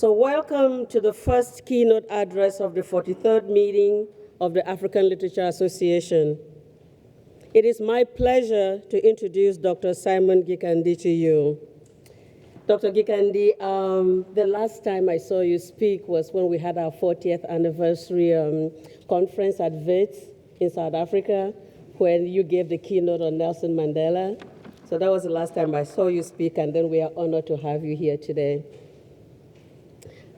So welcome to the first keynote address of the 43rd meeting of the African Literature Association. It is my pleasure to introduce Dr. Simon Gikandi to you. Dr. Gikandi, the last time I saw you speak was when we had our 40th anniversary conference at WITS in South Africa, when you gave the keynote on Nelson Mandela. So that was the last time I saw you speak, and then we are honored to have you here today.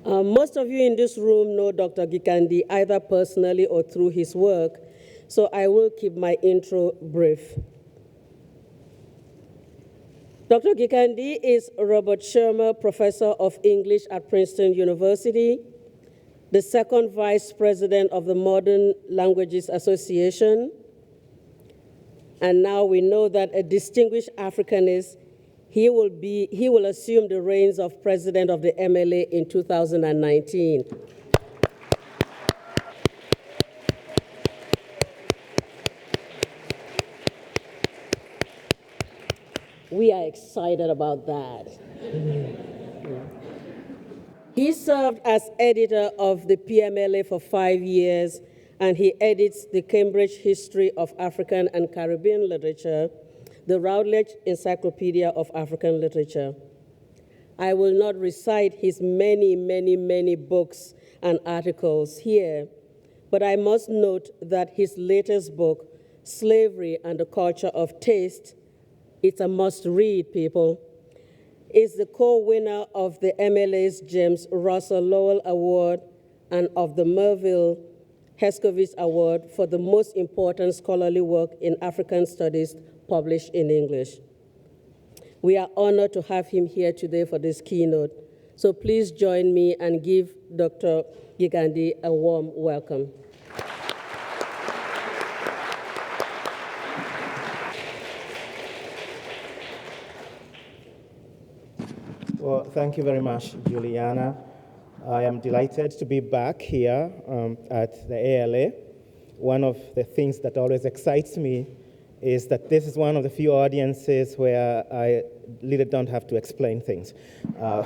Most of you in this room know Dr. Gikandi either personally or through his work, so I will keep my intro brief. Dr. Gikandi is Robert Schirmer Professor of English at Princeton University, the second Vice President of the Modern Languages Association, and now we know that a distinguished Africanist, he will assume the reins of President of the MLA in 2019. We are excited about that. He served as editor of the PMLA for 5 years, and he edits the Cambridge History of African and Caribbean Literature, the Routledge Encyclopedia of African Literature. I will not recite his many, many, many books and articles here, but I must note that his latest book, Slavery and the Culture of Taste, it's a must-read, people, is the co-winner of the MLA's James Russell Lowell Award and of the Merville Herskovits Award for the most important scholarly work in African studies published in English. We are honored to have him here today for this keynote. So please join me and give Dr. Gikandi a warm welcome. Well, thank you very much, Juliana. I am delighted to be back here at the ALA. One of the things that always excites me is that this is one of the few audiences where I really don't have to explain things. I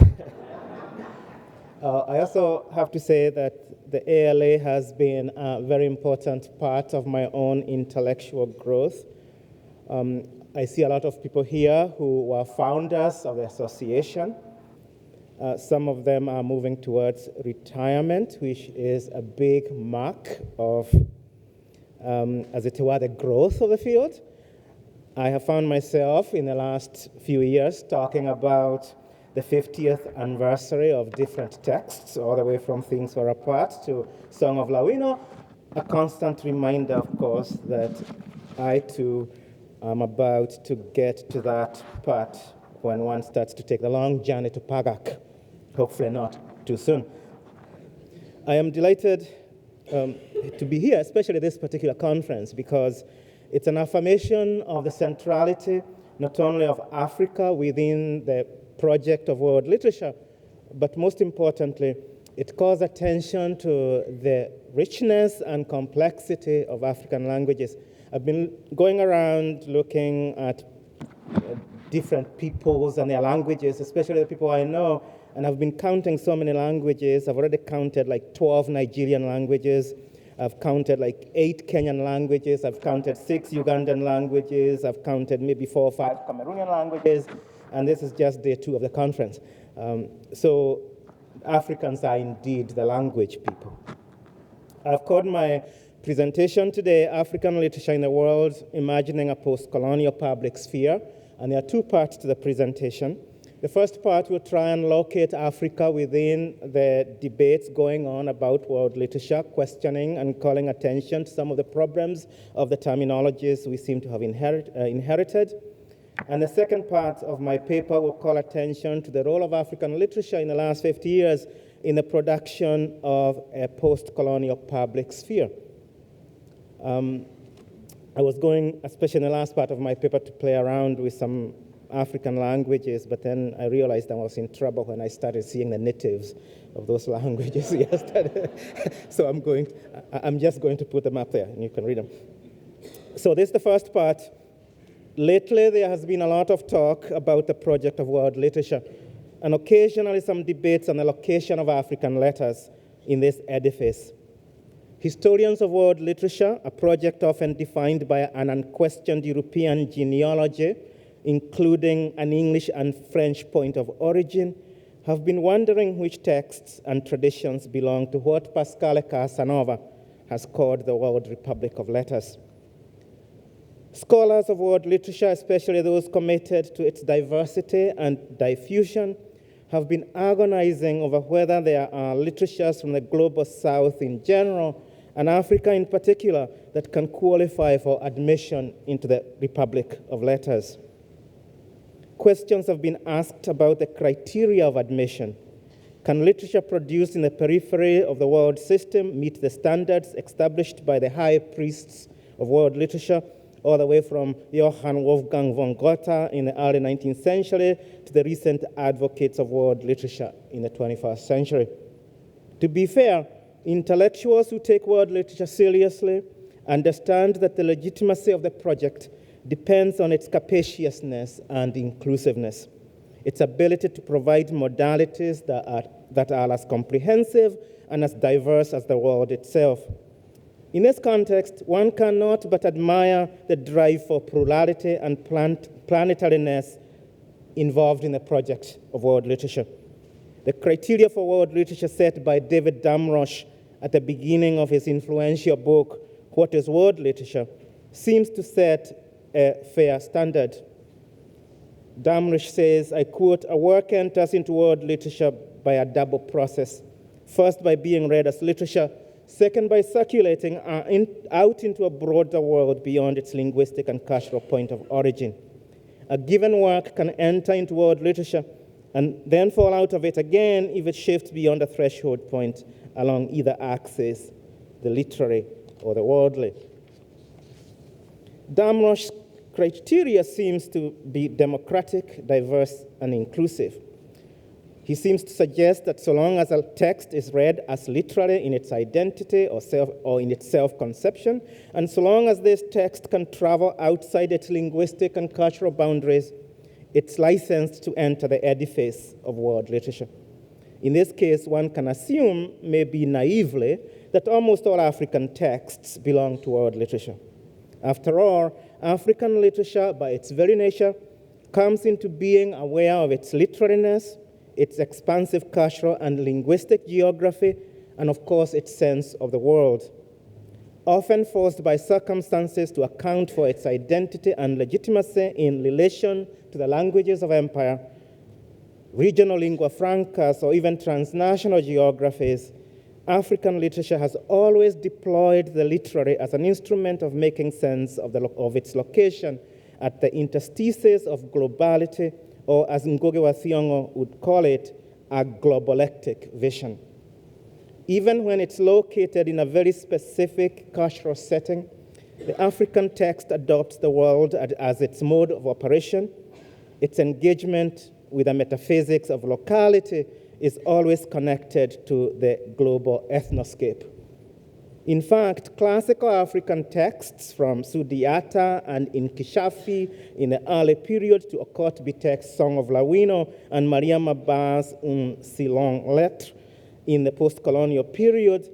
also have to say that the ALA has been a very important part of my own intellectual growth. I see a lot of people here who were founders of the association. Some of them are moving towards retirement, which is a big mark of, as it were, the growth of the field. I have found myself in the last few years talking about the 50th anniversary of different texts, all the way from Things Fall Apart to Song of Lawino, a constant reminder, of course, that I too am about to get to that part when one starts to take the long journey to Pagak. Hopefully not too soon. I am delighted to be here, especially this particular conference, because it's an affirmation of the centrality not only of Africa within the project of world literature, but most importantly, it calls attention to the richness and complexity of African languages. I've been going around looking at different peoples and their languages, especially the people I know, and I've been counting so many languages. I've already counted like 12 Nigerian languages. I've counted like 8 Kenyan languages. I've counted 6 Ugandan languages. I've counted maybe 4 or 5 Cameroonian languages. And this is just day 2 of the conference. So Africans are indeed the language people. I've called my presentation today, African Literature in the World, Imagining a Post-Colonial Public Sphere. And there are 2 parts to the presentation. The first part will try and locate Africa within the debates going on about world literature, questioning and calling attention to some of the problems of the terminologies we seem to have inherited. And the second part of my paper will call attention to the role of African literature in the last 50 years in the production of a post-colonial public sphere. I was going, especially in the last part of my paper, to play around with some African languages, but then I realized I was in trouble when I started seeing the natives of those languages yesterday. So I'm just going to put them up there, and you can read them. So this is the first part. Lately, there has been a lot of talk about the project of world literature. and occasionally some debates on the location of African letters in this edifice. Historians of world literature, a project often defined by an unquestioned European genealogy, including an English and French point of origin, have been wondering which texts and traditions belong to what Pascal Casanova has called the World Republic of Letters. Scholars of world literature, especially those committed to its diversity and diffusion, have been agonizing over whether there are literatures from the global South in general and Africa in particular that can qualify for admission into the Republic of Letters. Questions have been asked about the criteria of admission. Can literature produced in the periphery of the world system meet the standards established by the high priests of world literature, all the way from Johann Wolfgang von Goethe in the early 19th century to the recent advocates of world literature in the 21st century? To be fair, intellectuals who take world literature seriously understand that the legitimacy of the project depends on its capaciousness and inclusiveness, its ability to provide modalities that are as comprehensive and as diverse as the world itself. In this context, one cannot but admire the drive for plurality and planetariness involved in the project of world literature. The criteria for world literature set by David Damrosch at the beginning of his influential book, What is World Literature, seems to set a fair standard. Damrosch says, I quote, "A work enters into world literature by a double process. First, by being read as literature. Second, by circulating out into a broader world beyond its linguistic and cultural point of origin. A given work can enter into world literature and then fall out of it again if it shifts beyond a threshold point along either axis, the literary or the worldly." Damrosch's criteria seems to be democratic, diverse, and inclusive. He seems to suggest that so long as a text is read as literary in its identity or in its self-conception, and so long as this text can travel outside its linguistic and cultural boundaries, it's licensed to enter the edifice of world literature. In this case, one can assume, maybe naively, that almost all African texts belong to world literature. After all, African literature, by its very nature, comes into being aware of its literariness, its expansive cultural and linguistic geography, and of course, its sense of the world. Often forced by circumstances to account for its identity and legitimacy in relation to the languages of empire, regional lingua francas, or even transnational geographies, African literature has always deployed the literary as an instrument of making sense of its location at the interstices of globality, or as Ngugi wa Thiong'o would call it, a globalectic vision. Even when it's located in a very specific cultural setting, the African text adopts the world as its mode of operation. Its engagement with the metaphysics of locality is always connected to the global ethnoscape. In fact, classical African texts from Sudiata and Inkishafi in the early period to Okotbi text Song of Lawino and Maria Mabar's Silong Lettre in the post-colonial period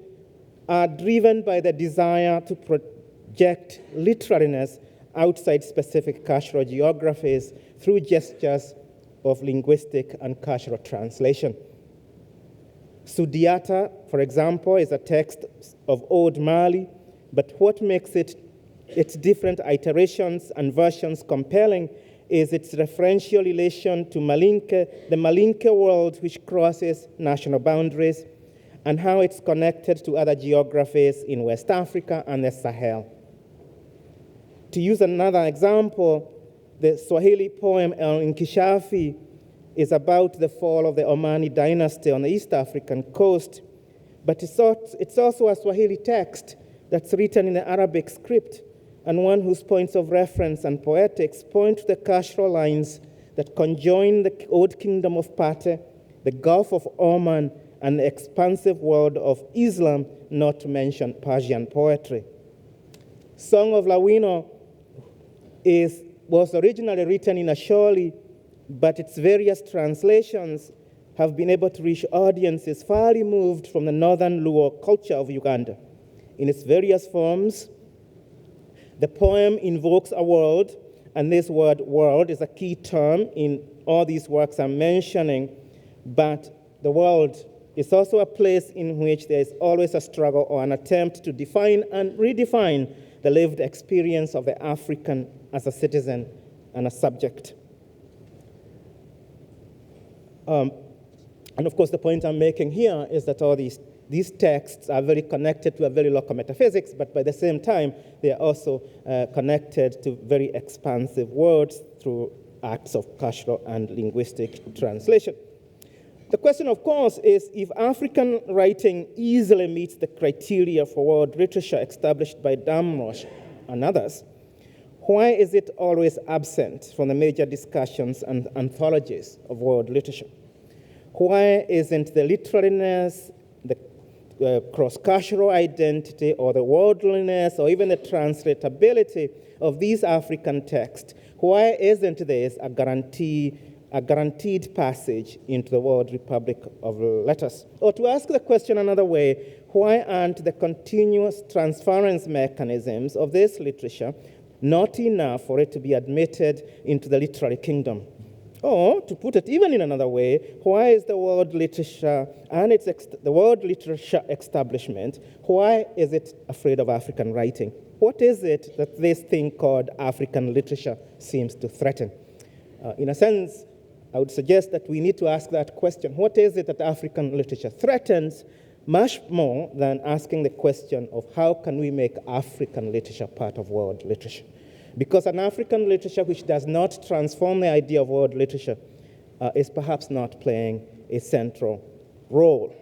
are driven by the desire to project literariness outside specific cultural geographies through gestures of linguistic and cultural translation. Sudiata, for example, is a text of Old Mali, but what makes its different iterations and versions compelling is its referential relation to Malinke, the Malinke world which crosses national boundaries, and how it's connected to other geographies in West Africa and the Sahel. To use another example, the Swahili poem El Inkishafi is about the fall of the Omani dynasty on the East African coast, but it's also a Swahili text that's written in the Arabic script, and one whose points of reference and poetics point to the cultural lines that conjoin the Old Kingdom of Pate, the Gulf of Oman, and the expansive world of Islam, not to mention Persian poetry. Song of Lawino was originally written in Asholi, but its various translations have been able to reach audiences far removed from the northern Luo culture of Uganda. In its various forms, the poem invokes a world, and this word world is a key term in all these works I'm mentioning, but the world is also a place in which there is always a struggle or an attempt to define and redefine the lived experience of the African as a citizen and a subject. And of course, the point I'm making here is that all these texts are very connected to a very local metaphysics, but by the same time, they are also connected to very expansive words through acts of cultural and linguistic translation. The question, of course, is if African writing easily meets the criteria for world literature established by Damrosch and others, why is it always absent from the major discussions and anthologies of world literature? Why isn't the literariness, the cross-cultural identity, or the worldliness, or even the translatability of these African texts, why isn't this a guaranteed passage into the World Republic of Letters? Or to ask the question another way, why aren't the continuous transference mechanisms of this literature not enough for it to be admitted into the literary kingdom? Or, to put it even in another way, why is the world literature and the world literature establishment, why is it afraid of African writing? What is it that this thing called African literature seems to threaten? In a sense, I would suggest that we need to ask that question. What is it that African literature threatens, much more than asking the question of how can we make African literature part of world literature? Because an African literature which does not transform the idea of world literature is perhaps not playing a central role.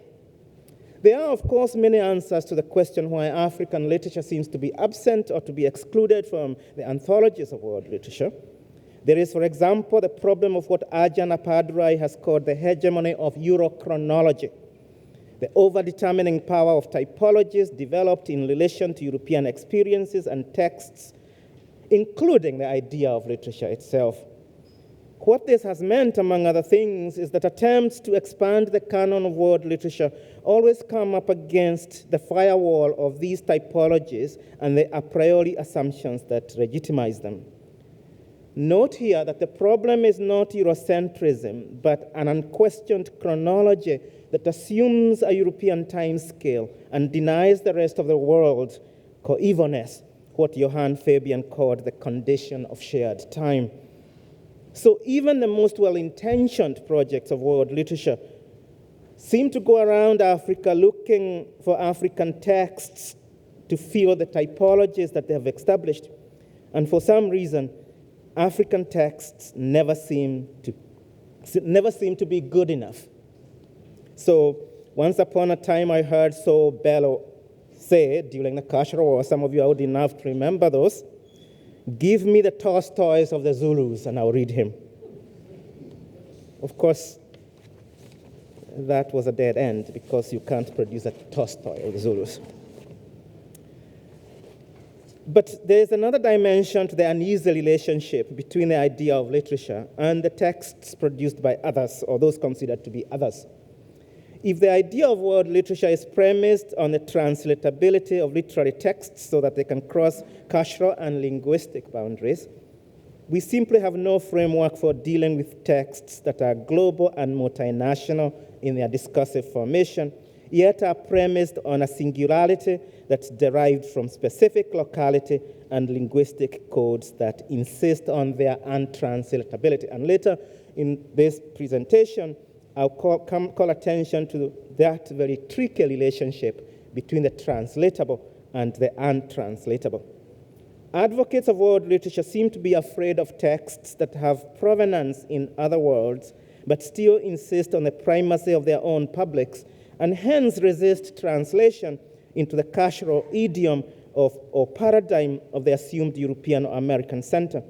There are, of course, many answers to the question why African literature seems to be absent or to be excluded from the anthologies of world literature. There is, for example, the problem of what Ajahn Appadurai has called the hegemony of Eurochronology, the overdetermining power of typologies developed in relation to European experiences and texts, including the idea of literature itself. What this has meant, among other things, is that attempts to expand the canon of world literature always come up against the firewall of these typologies and the a priori assumptions that legitimize them. Note here that the problem is not Eurocentrism, but an unquestioned chronology that assumes a European time scale and denies the rest of the world coevenness, what Johann Fabian called the condition of shared time. So even the most well-intentioned projects of world literature seem to go around Africa looking for African texts to fill the typologies that they have established. And for some reason, African texts never seem to be good enough. So once upon a time, I heard Saul Bellow say during the Cultural War, some of you are old enough to remember those, give me the Tolstoys of the Zulus and I'll read him. Of course, that was a dead end because you can't produce a Tolstoy of the Zulus. But there is another dimension to the uneasy relationship between the idea of literature and the texts produced by others, or those considered to be others. If the idea of world literature is premised on the translatability of literary texts so that they can cross cultural and linguistic boundaries, we simply have no framework for dealing with texts that are global and multinational in their discursive formation, yet are premised on a singularity that's derived from specific locality and linguistic codes that insist on their untranslatability. And later in this presentation, I'll call attention to that very tricky relationship between the translatable and the untranslatable. Advocates of world literature seem to be afraid of texts that have provenance in other worlds, but still insist on the primacy of their own publics, and hence resist translation into the cultural idiom or paradigm of the assumed European or American center.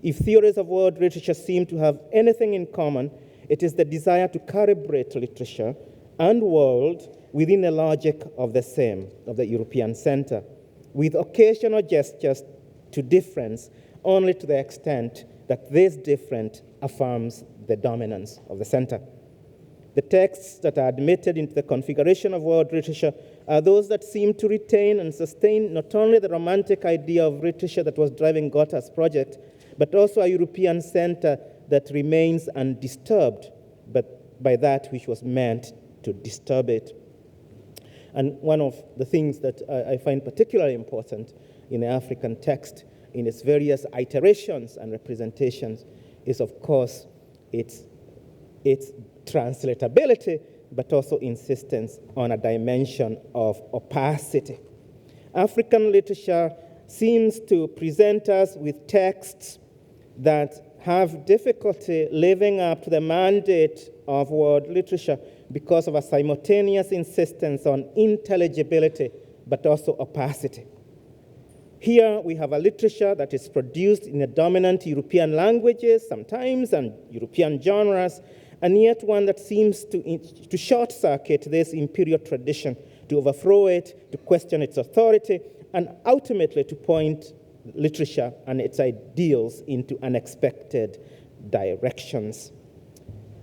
If theories of world literature seem to have anything in common, it is the desire to calibrate literature and world within the logic of the same, of the European center, with occasional gestures to difference only to the extent that this difference affirms the dominance of the center. The texts that are admitted into the configuration of world literature are those that seem to retain and sustain not only the romantic idea of literature that was driving Goethe's project, but also a European center that remains undisturbed, but by that which was meant to disturb it. And one of the things that I find particularly important in the African text, in its various iterations and representations, is, of course, its translatability, but also insistence on a dimension of opacity. African literature seems to present us with texts that have difficulty living up to the mandate of world literature because of a simultaneous insistence on intelligibility, but also opacity. Here we have a literature that is produced in the dominant European languages sometimes and European genres, and yet one that seems to short-circuit this imperial tradition, to overthrow it, to question its authority, and ultimately to point literature and its ideals into unexpected directions.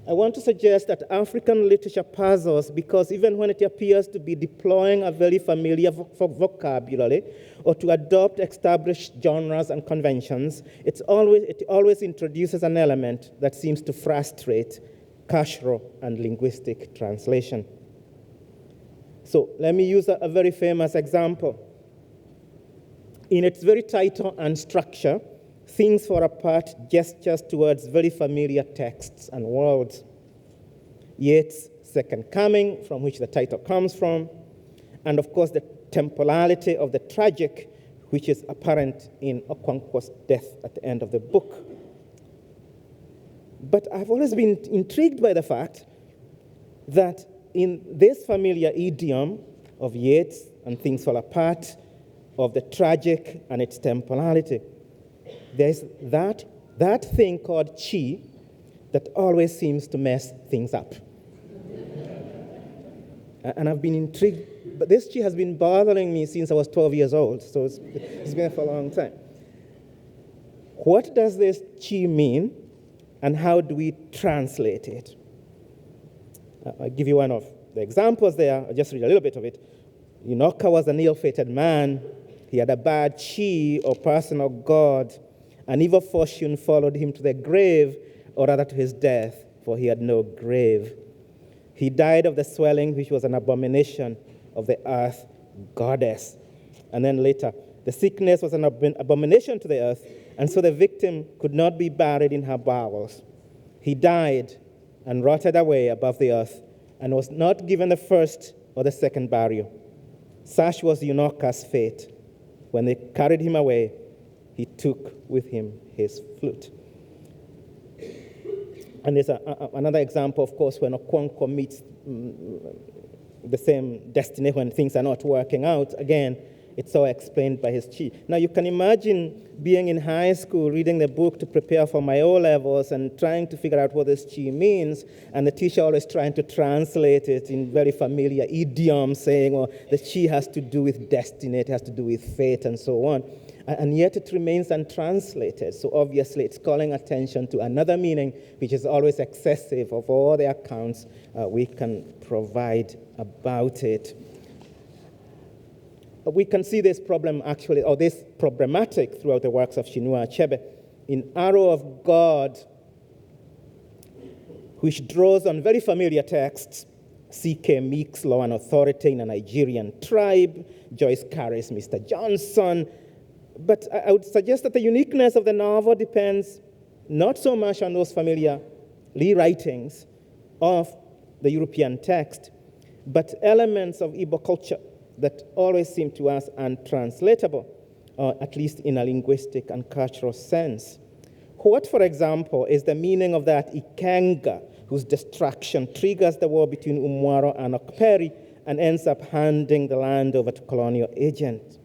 I want to suggest that African literature puzzles because even when it appears to be deploying a very familiar vocabulary or to adopt established genres and conventions, it always introduces an element that seems to frustrate cultural and linguistic translation. So let me use a very famous example. In its very title and structure, Things Fall Apart gestures towards very familiar texts and words. Yeats' Second Coming, from which the title comes from, and of course the temporality of the tragic, which is apparent in Okonkwo's death at the end of the book. But I've always been intrigued by the fact that in this familiar idiom of Yeats and Things Fall Apart, of the tragic and its temporality, there's that thing called chi that always seems to mess things up. And I've been intrigued, but this chi has been bothering me since I was 12 years old, so it's been for a long time. What does this chi mean, and how do we translate it? I'll give you one of the examples there. I'll just read a little bit of it. Unoka was an ill-fated man. He had a bad chi, or personal god. An evil fortune followed him to the grave, or rather to his death, for he had no grave. He died of the swelling, which was an abomination of the earth goddess. And then later, the sickness was an abomination to the earth, and so the victim could not be buried in her bowels. He died and rotted away above the earth, and was not given the first or the second burial. Such was Unoka's fate. When they carried him away, he took with him his flute. And there's another example, of course, when Okonkwo meets the same destiny when things are not working out. Again, it's all explained by his chi. Now, you can imagine being in high school, reading the book to prepare for my O-levels and trying to figure out what this chi means, and the teacher always trying to translate it in very familiar idiom, saying, well, the chi has to do with destiny, it has to do with fate, and so on. And yet it remains untranslated. So obviously it's calling attention to another meaning, which is always excessive of all the accounts we can provide about it. We can see this problem actually, or this problematic throughout the works of Chinua Achebe. In Arrow of God, which draws on very familiar texts, C.K. Meek's Law and Authority in a Nigerian Tribe, Joyce Carey's Mr. Johnson. But I would suggest that the uniqueness of the novel depends not so much on those familiar rewritings of the European text, but elements of Igbo culture that always seem to us untranslatable, at least in a linguistic and cultural sense. What, for example, is the meaning of that Ikenga, whose destruction triggers the war between Umwaro and Okperi and ends up handing the land over to colonial agents?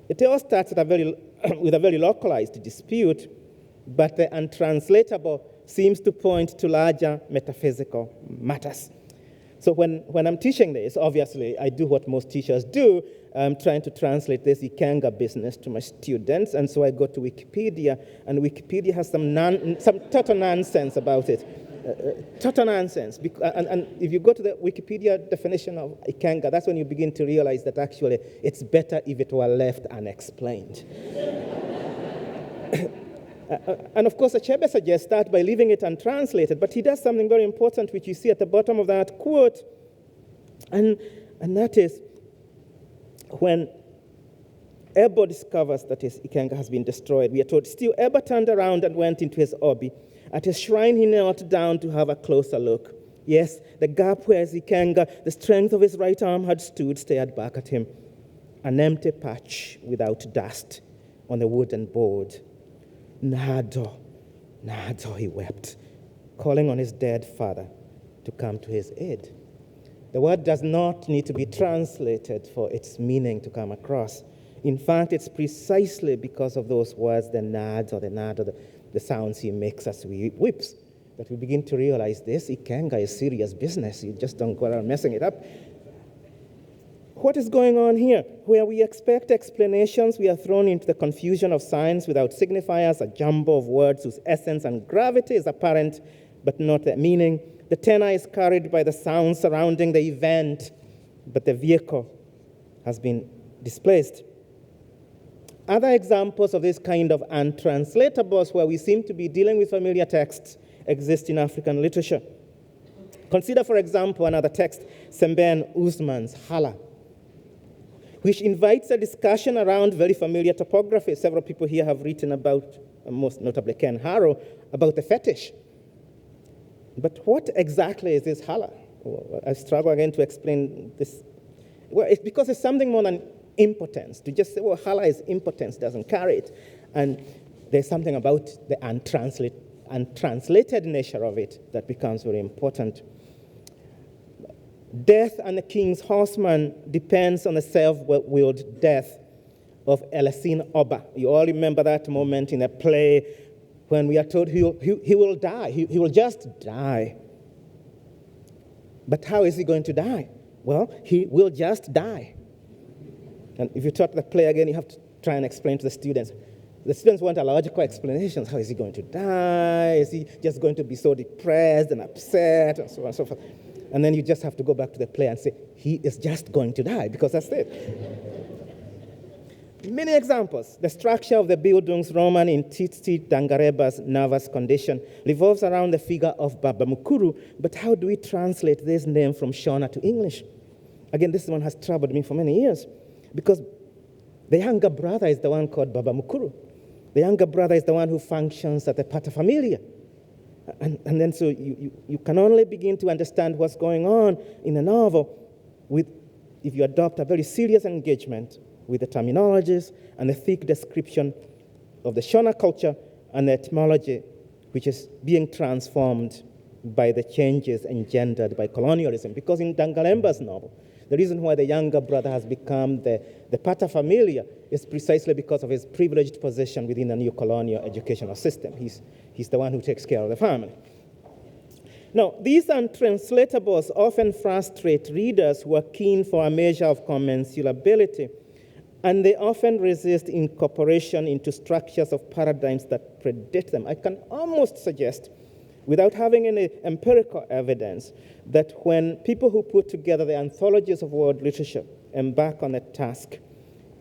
It all starts at with a very localized dispute, but the untranslatable seems to point to larger metaphysical matters. So when I'm teaching this, obviously, I do what most teachers do. I'm trying to translate this Ikenga business to my students, and so I go to Wikipedia, and Wikipedia has some total nonsense about it. Total nonsense. And if you go to the Wikipedia definition of Ikenga, that's when you begin to realize that actually it's better if it were left unexplained. And of course, Achebe suggests that by leaving it untranslated, but he does something very important, which you see at the bottom of that quote, and that is when Ebo discovers that his Ikenga has been destroyed, we are told, still Ebo turned around and went into his obi. At his shrine, he knelt down to have a closer look. Yes, the gap where his Ikenga, the strength of his right arm had stood, stared back at him. An empty patch without dust on the wooden board. Nado, Nado, he wept, calling on his dead father to come to his aid. The word does not need to be translated for its meaning to come across. In fact, it's precisely because of those words, the nado, the sounds he makes as he weeps, that we begin to realize this Ikenga is serious business. You just don't go around messing it up. What is going on here? Where we expect explanations, we are thrown into the confusion of signs without signifiers, a jumble of words whose essence and gravity is apparent, but not their meaning. The tenor is carried by the sound surrounding the event, but the vehicle has been displaced. Other examples of this kind of untranslatables, where we seem to be dealing with familiar texts, exist in African literature. Consider, for example, another text, Sembène Ousmane's Hala, which invites a discussion around very familiar topography. Several people here have written about, most notably Ken Harrow, about the fetish. But what exactly is this Hala? Well, I struggle again to explain this. Well, it's because it's something more than impotence. To just say, well, Hala is impotence doesn't carry it. And there's something about the untranslated nature of it that becomes very important. Death and the King's Horseman depends on the self-willed death of Elassine Oba. You all remember that moment in a play when we are told he will die. He will just die. But how is he going to die? Well, he will just die. And if you taught the play again, you have to try and explain to the students. The students want a logical explanation. How is he going to die? Is he just going to be so depressed and upset and so on and so forth? And then you just have to go back to the play and say, he is just going to die, because that's it. Many examples. The structure of the Bildungsroman in Titi Dangareba's nervous condition revolves around the figure of Baba Mukuru, but how do we translate this name from Shona to English? Again, this one has troubled me for many years, because the younger brother is the one called Baba Mukuru. The younger brother is the one who functions as a paterfamilias. And then so you can only begin to understand what's going on in a novel if you adopt a very serious engagement with the terminologies and the thick description of the Shona culture and the etymology, which is being transformed by the changes engendered by colonialism. Because in Dangalemba's novel, the reason why the younger brother has become the paterfamilias is precisely because of his privileged position within the new colonial educational system. He's the one who takes care of the family. Now, these untranslatables often frustrate readers who are keen for a measure of commensurability, and they often resist incorporation into structures of paradigms that predate them. I can almost suggest, without having any empirical evidence, that when people who put together the anthologies of world literature embark on a task,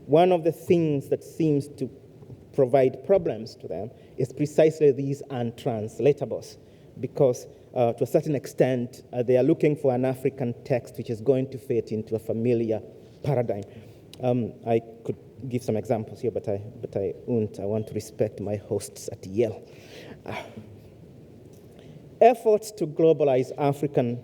one of the things that seems to provide problems to them is precisely these untranslatables, because to a certain extent, they are looking for an African text which is going to fit into a familiar paradigm. I could give some examples here, but I won't. I want to respect my hosts at Yale. Efforts to globalize African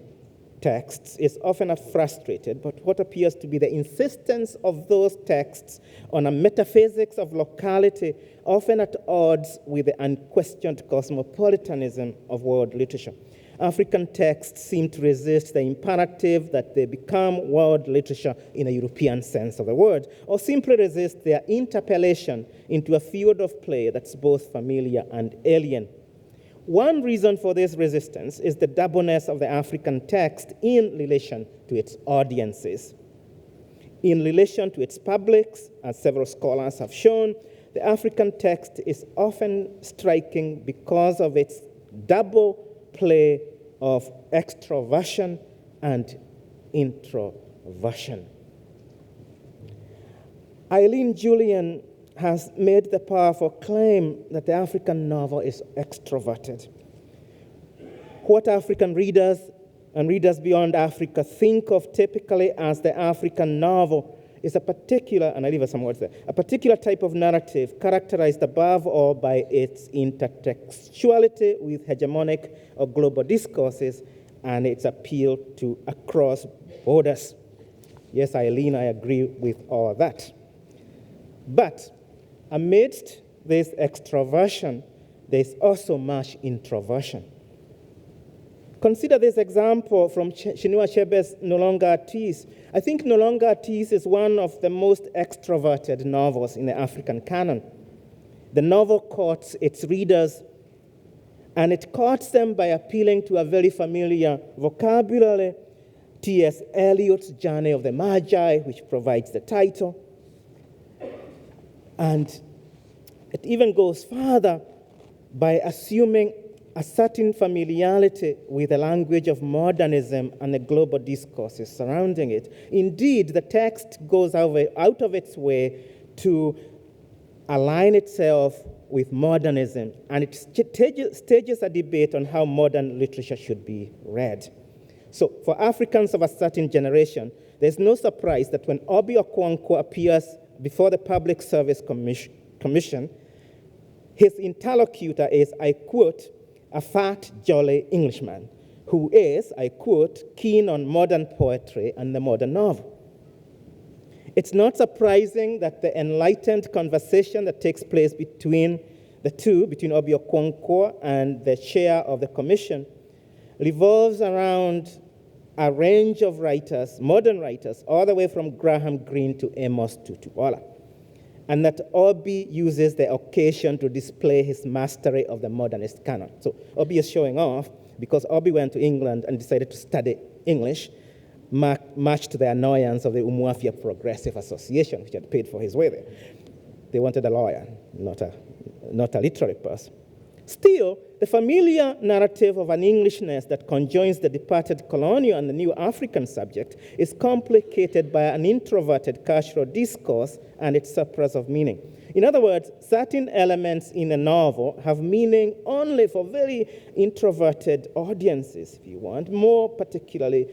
texts is often frustrated, but what appears to be the insistence of those texts on a metaphysics of locality, often at odds with the unquestioned cosmopolitanism of world literature. African texts seem to resist the imperative that they become world literature in a European sense of the word, or simply resist their interpellation into a field of play that's both familiar and alien. One reason for this resistance is the doubleness of the African text in relation to its audiences. In relation to its publics, as several scholars have shown, the African text is often striking because of its double play of extroversion and introversion. Eileen Julian has made the powerful claim that the African novel is extroverted. What African readers and readers beyond Africa think of typically as the African novel is a particular, and I leave some words there, a particular type of narrative characterized above all by its intertextuality with hegemonic or global discourses and its appeal to across borders. Yes, Eileen, I agree with all that. But amidst this extroversion, there's also much introversion. Consider this example from Chinua Achebe's No Longer at Ease. I think No Longer at Ease is one of the most extroverted novels in the African canon. The novel courts its readers, and it courts them by appealing to a very familiar vocabulary, T.S. Eliot's Journey of the Magi, which provides the title. And it even goes further by assuming a certain familiarity with the language of modernism and the global discourses surrounding it. Indeed, the text goes out of its way to align itself with modernism, and it stages a debate on how modern literature should be read. So, for Africans of a certain generation, there's no surprise that when Obi Okonkwo appears before the Public Service Commission, his interlocutor is, I quote, a fat, jolly Englishman who is, I quote, keen on modern poetry and the modern novel. It's not surprising that the enlightened conversation that takes place between the two, between Obi Okonkwo and the chair of the commission, revolves around a range of writers, modern writers, all the way from Graham Greene to Amos Tutuola. And that Obi uses the occasion to display his mastery of the modernist canon. So Obi is showing off because Obi went to England and decided to study English, much to the annoyance of the Umuafia Progressive Association, which had paid for his way there. They wanted a lawyer, not a literary person. Still, the familiar narrative of an Englishness that conjoins the departed colonial and the new African subject is complicated by an introverted cultural discourse and its surplus of meaning. In other words, certain elements in a novel have meaning only for very introverted audiences, if you want, more particularly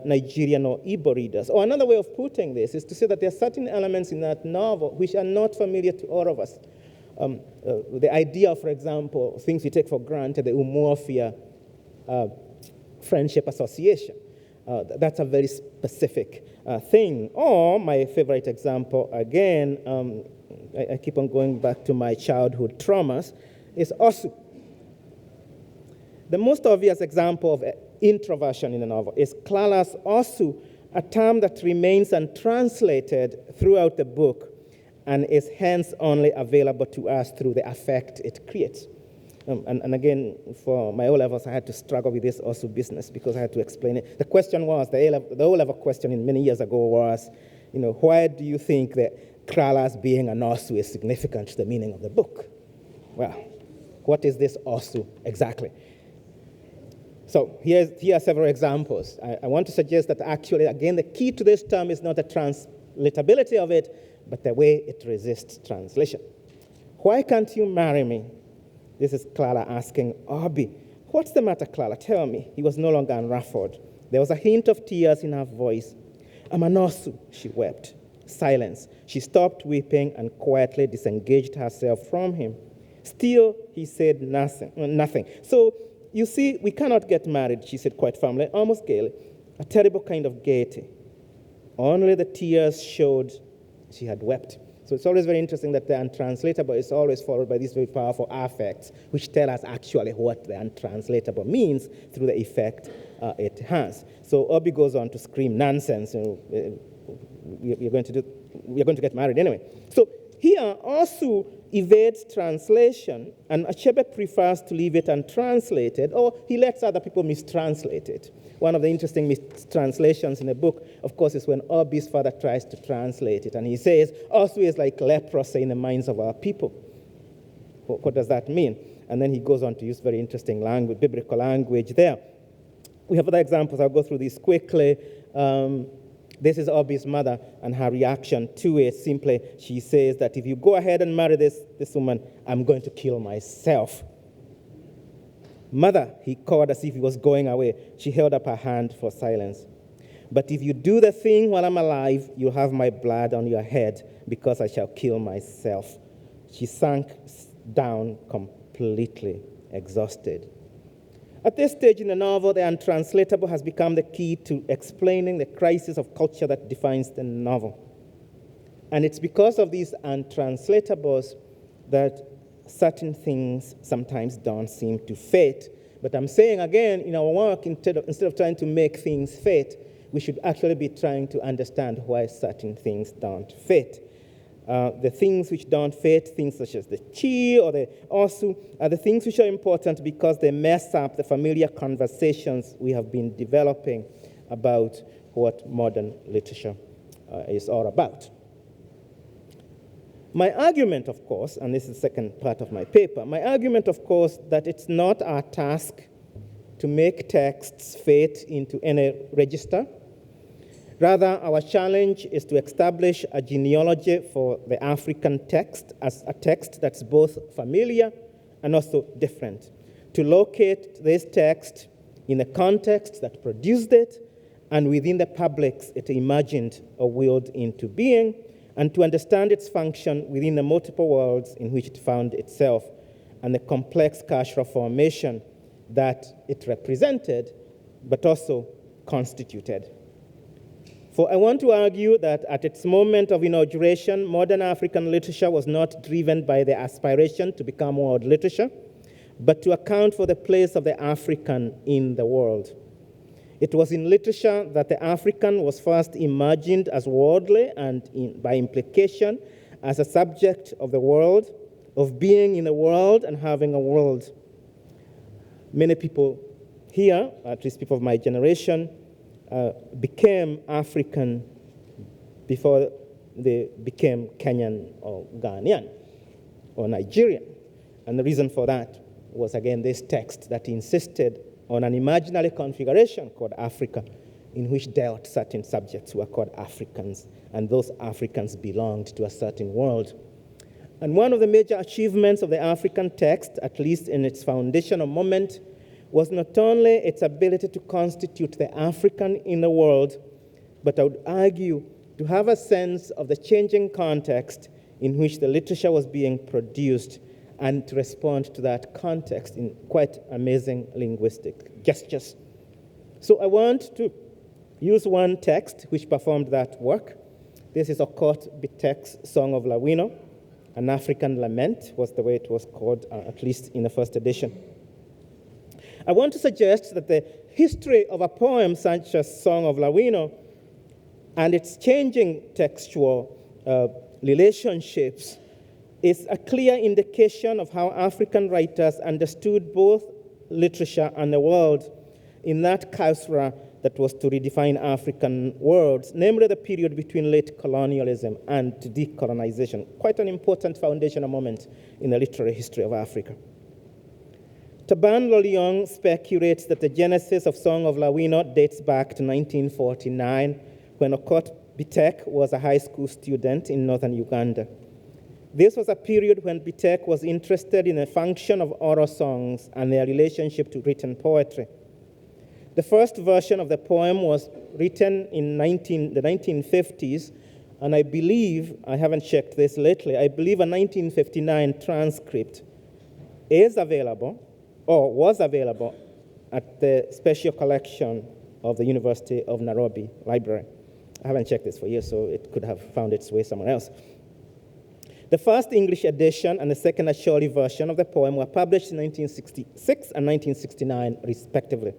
Nigerian or Igbo readers. Or another way of putting this is to say that there are certain elements in that novel which are not familiar to all of us. The idea, for example, things we take for granted, the Umuofia Friendship Association. That's a very specific thing. Or my favorite example, again, I keep on going back to my childhood traumas, is Osu. The most obvious example of introversion in the novel is Clara's Osu, a term that remains untranslated throughout the book and is hence only available to us through the affect it creates. And again, for my O-levels, I had to struggle with this also business because I had to explain it. The question was, the O-level question many years ago was, why do you think that Krala's being an Osu is significant to the meaning of the book? Well, what is this Osu exactly? So here are several examples. I want to suggest that actually, again, the key to this term is not the translatability of it, but the way it resists translation. Why can't you marry me? This is Clara asking Obi. What's the matter, Clara? Tell me. He was no longer unruffled. There was a hint of tears in her voice. I'm an Osu, she wept. Silence. She stopped weeping and quietly disengaged herself from him. Still, he said nothing. So, you see, we cannot get married, she said quite firmly, almost gaily. A terrible kind of gaiety. Only the tears showed she had wept. So it's always very interesting that the untranslatable is always followed by these very powerful affects, which tell us actually what the untranslatable means through the effect it has. So Obi goes on to scream nonsense. We're going to get married anyway. So here, Osu evades translation, and Achebe prefers to leave it untranslated, or he lets other people mistranslate it. One of the interesting mistranslations in the book, of course, is when Obi's father tries to translate it, and he says, Osu is like leprosy in the minds of our people. What does that mean? And then he goes on to use very interesting language, biblical language there. We have other examples. I'll go through these quickly. This is Obi's mother and her reaction to it. Simply, she says that if you go ahead and marry this woman, I'm going to kill myself. Mother, he called as if he was going away. She held up her hand for silence. But if you do the thing while I'm alive, you'll have my blood on your head because I shall kill myself. She sank down completely exhausted. At this stage in the novel, the untranslatable has become the key to explaining the crisis of culture that defines the novel. And it's because of these untranslatables that certain things sometimes don't seem to fit. But I'm saying again, in our work, instead of trying to make things fit, we should actually be trying to understand why certain things don't fit. The things which don't fit, things such as the chi or the osu, are the things which are important because they mess up the familiar conversations we have been developing about what modern literature is all about. My argument, of course, and this is the second part of my paper, my argument, of course, that it's not our task to make texts fit into any register. Rather, our challenge is to establish a genealogy for the African text as a text that's both familiar and also different. To locate this text in the context that produced it and within the publics it imagined or willed into being, and to understand its function within the multiple worlds in which it found itself and the complex cultural formation that it represented, but also constituted. For I want to argue that at its moment of inauguration, modern African literature was not driven by the aspiration to become world literature, but to account for the place of the African in the world. It was in literature that the African was first imagined as worldly and, by implication, as a subject of the world, of being in the world and having a world. Many people here, at least people of my generation, became African before they became Kenyan or Ghanaian or Nigerian. And the reason for that was, again, this text that insisted on an imaginary configuration called Africa, in which dealt certain subjects who were called Africans, and those Africans belonged to a certain world. And one of the major achievements of the African text, at least in its foundational moment, was not only its ability to constitute the African in the world, but I would argue to have a sense of the changing context in which the literature was being produced and to respond to that context in quite amazing linguistic gestures. So I want to use one text which performed that work. This is Okot Bitek's Song of Lawino, an African lament was the way it was called, at least in the first edition. I want to suggest that the history of a poem such as Song of Lawino and its changing textual relationships is a clear indication of how African writers understood both literature and the world in that caesura that was to redefine African worlds, namely the period between late colonialism and decolonization, quite an important foundational moment in the literary history of Africa. Taban Loliong speculates that the genesis of Song of Lawino dates back to 1949, when Okot Bitek was a high school student in northern Uganda. This was a period when Bitek was interested in the function of oral songs and their relationship to written poetry. The first version of the poem was written in the 1950s, and I believe, I haven't checked this lately, I believe a 1959 transcript is available, or was available, at the special collection of the University of Nairobi Library. I haven't checked this for years, so it could have found its way somewhere else. The first English edition and the second Asholi version of the poem were published in 1966 and 1969, respectively.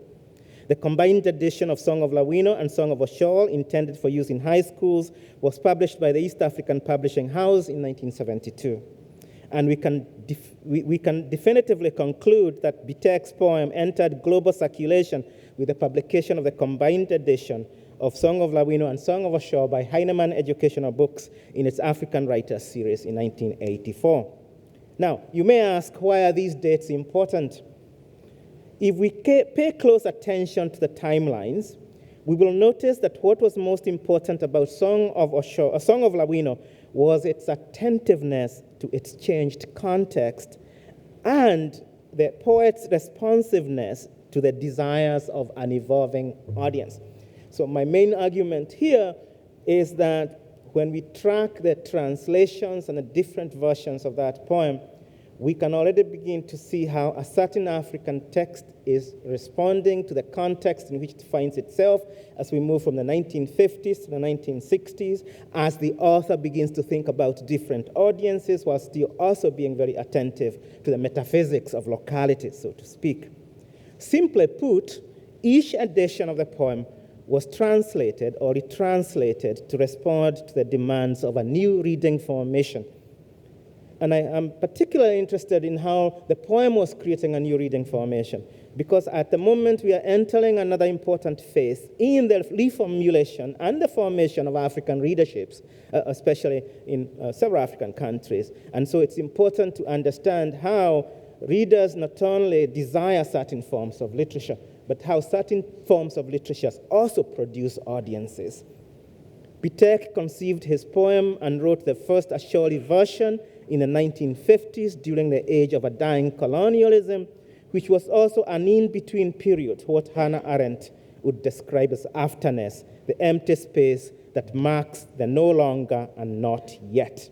The combined edition of Song of Lawino and Song of Oshol, intended for use in high schools, was published by the East African Publishing House in 1972. And we can definitively conclude that Bitek's poem entered global circulation with the publication of the combined edition of Song of Lawino and Song of Oshol by Heinemann Educational Books in its African Writers series in 1984. Now, you may ask, why are these dates important? If we pay close attention to the timelines, we will notice that what was most important about Song of Lawino was its attentiveness to its changed context and the poet's responsiveness to the desires of an evolving audience. So my main argument here is that when we track the translations and the different versions of that poem, we can already begin to see how a certain African text is responding to the context in which it finds itself as we move from the 1950s to the 1960s, as the author begins to think about different audiences while still also being very attentive to the metaphysics of locality, so to speak. Simply put, each edition of the poem was translated or retranslated to respond to the demands of a new reading formation. And I am particularly interested in how the poem was creating a new reading formation, because at the moment we are entering another important phase in the reformulation and the formation of African readerships, especially in several African countries. And so it's important to understand how readers not only desire certain forms of literature, but how certain forms of literature also produce audiences. Pitek conceived his poem and wrote the first Asholi version in the 1950s during the age of a dying colonialism, which was also an in-between period, what Hannah Arendt would describe as afterness, the empty space that marks the no longer and not yet.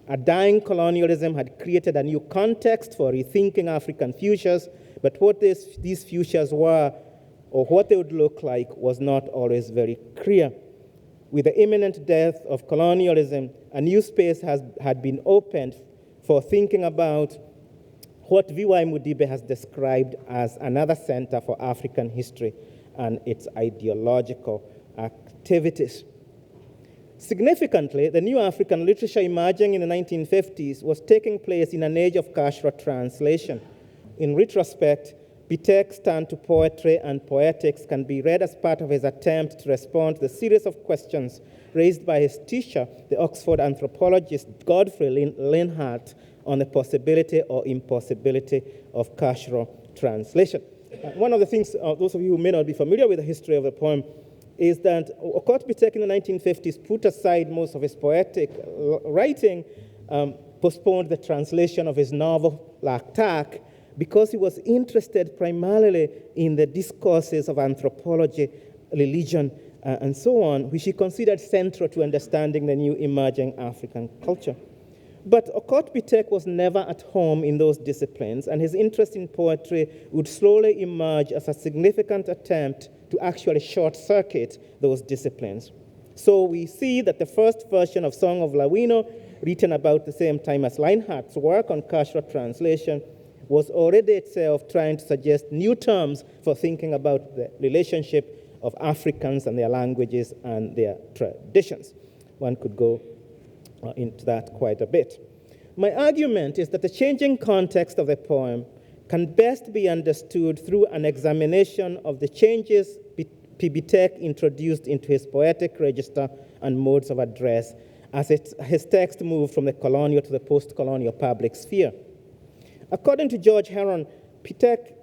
A dying colonialism had created a new context for rethinking African futures, but what these futures were, or what they would look like, was not always very clear. With the imminent death of colonialism, a new space had been opened for thinking about what V.Y. Mudibe has described as another center for African history and its ideological activities. Significantly, the new African literature emerging in the 1950s was taking place in an age of Kashra translation. In retrospect, Pitek's turn to poetry and poetics can be read as part of his attempt to respond to the series of questions raised by his teacher, the Oxford anthropologist Godfrey Linhart, on the possibility or impossibility of Kashra translation. One of the things, those of you who may not be familiar with the history of the poem, is that Okot Pitek in the 1950s put aside most of his poetic writing, postponed the translation of his novel, Laktak, because he was interested primarily in the discourses of anthropology, religion, and so on, which he considered central to understanding the new emerging African culture. But Okot Pitek was never at home in those disciplines, and his interest in poetry would slowly emerge as a significant attempt to actually short-circuit those disciplines. So we see that the first version of Song of Lawino, written about the same time as Linhart's work on Kashra translation, was already itself trying to suggest new terms for thinking about the relationship of Africans and their languages and their traditions. One could go into that quite a bit. My argument is that the changing context of the poem can best be understood through an examination of the changes Pitek introduced into his poetic register and modes of address as his text moved from the colonial to the post-colonial public sphere. According to George Heron, Pitek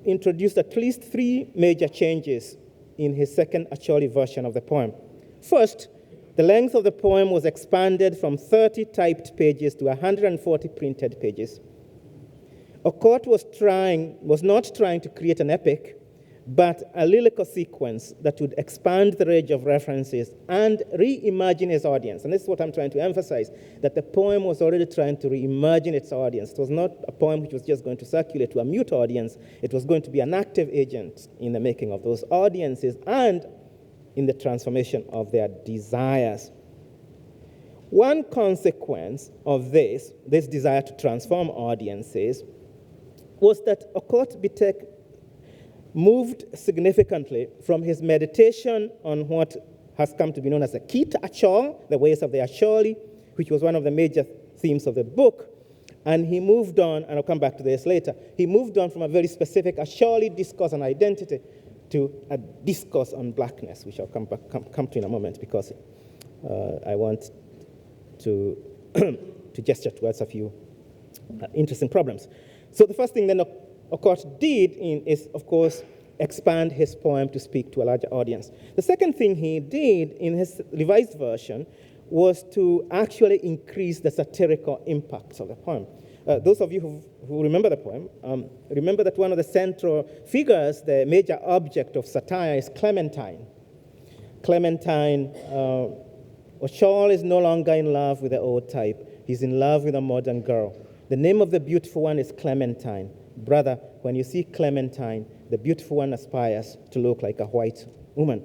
introduced at least 3 major changes in his second Acholi version of the poem. First, the length of the poem was expanded from 30 typed pages to 140 printed pages. Okot was not trying to create an epic, but a lyrical sequence that would expand the range of references and reimagine his audience. And this is what I'm trying to emphasize, that the poem was already trying to reimagine its audience. It was not a poem which was just going to circulate to a mute audience. It was going to be an active agent in the making of those audiences and in the transformation of their desires. One consequence of this desire to transform audiences, was that Okot Pitek moved significantly from his meditation on what has come to be known as the Kit Achol, the ways of the Acholi, which was one of the major themes of the book, and he moved on, and I'll come back to this later, he moved on from a very specific Acholi discourse on identity to a discourse on blackness, which I'll come to in a moment, because I want to gesture towards a few interesting problems. So the first thing then Okot did is, of course, expand his poem to speak to a larger audience. The second thing he did in his revised version was to actually increase the satirical impacts of the poem. Those of you who remember the poem, remember that one of the central figures, the major object of satire, is Clementine. Clementine, Oshol is no longer in love with the old type. He's in love with a modern girl. The name of the beautiful one is Clementine. Brother, when you see Clementine, the beautiful one aspires to look like a white woman.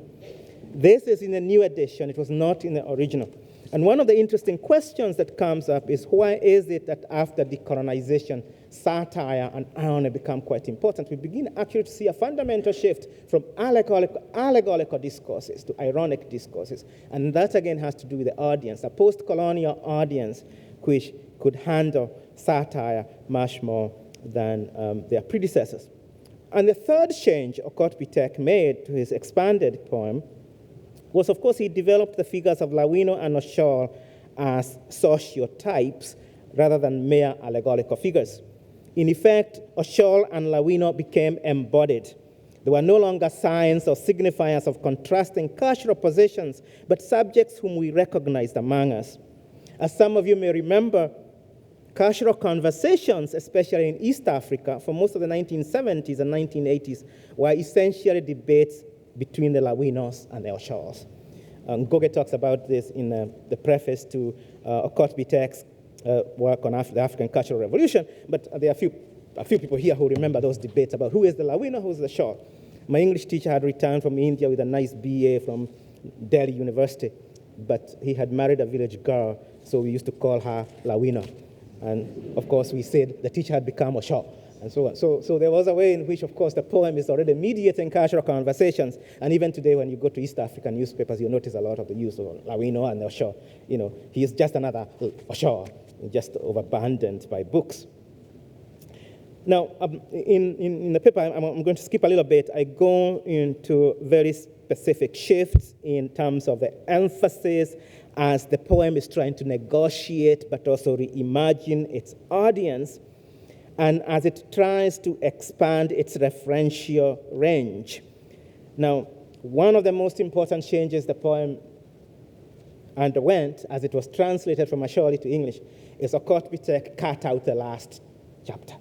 This is in the new edition. It was not in the original. And one of the interesting questions that comes up is, why is it that after decolonization, satire and irony become quite important? We begin actually to see a fundamental shift from allegorical discourses to ironic discourses. And that, again, has to do with the audience, a post-colonial audience which could handle satire much more than their predecessors. And the third change Okot-Bitek made to his expanded poem was, of course, he developed the figures of Lawino and Oshol as sociotypes rather than mere allegorical figures. In effect, Oshol and Lawino became embodied. They were no longer signs or signifiers of contrasting cultural positions, but subjects whom we recognized among us. As some of you may remember, cultural conversations, especially in East Africa, for most of the 1970s and 1980s, were essentially debates between the Lawinos and the Oshols. Goge talks about this in the preface to Okot-Bitek's work on the African Cultural Revolution, but there are a few people here who remember those debates about who is the Lawino, who is the Shol. My English teacher had returned from India with a nice BA from Delhi University, but he had married a village girl, so we used to call her Lawino. And, of course, we said the teacher had become a Shol, and so on. So there was a way in which, of course, the poem is already mediating cultural conversations. And even today, when you go to East African newspapers, you'll notice a lot of the use of Lawino and Osho. You know, he is just another Osho, just overabundant by books. Now, in the paper, I'm going to skip a little bit. I go into very specific shifts in terms of the emphasis as the poem is trying to negotiate but also reimagine its audience, and as it tries to expand its referential range. Now, one of the most important changes the poem underwent as it was translated from Asholi to English is Okot-Bitek cut out the last chapter.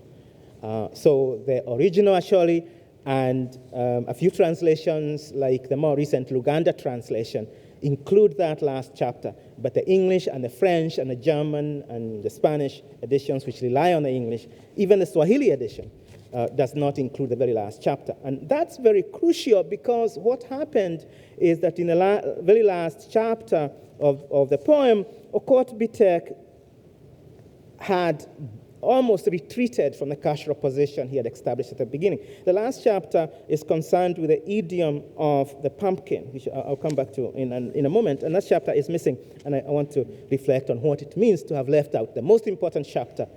So the original Asholi and a few translations, like the more recent Luganda translation, include that last chapter. But the English and the French and the German and the Spanish editions, which rely on the English, even the Swahili edition, does not include the very last chapter. And that's very crucial, because what happened is that in the very last chapter of the poem, Okot-Bitek had almost retreated from the cultural position he had established at the beginning. The last chapter is concerned with the idiom of the pumpkin, which I'll come back to in a moment, and that chapter is missing, and I want to reflect on what it means to have left out the most important chapter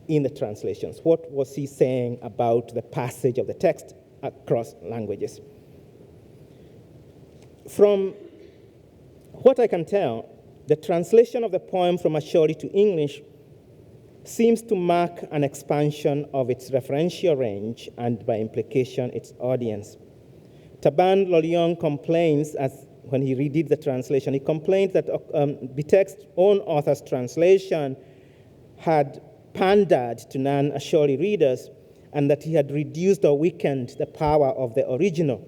in the translations. What was he saying about the passage of the text across languages? From what I can tell, the translation of the poem from Asholi to English seems to mark an expansion of its referential range and, by implication, its audience. Taban Lolion complains, as when he redid the translation, he complained that Bitek's own author's translation had pandered to non-Asholi readers, and that he had reduced or weakened the power of the original.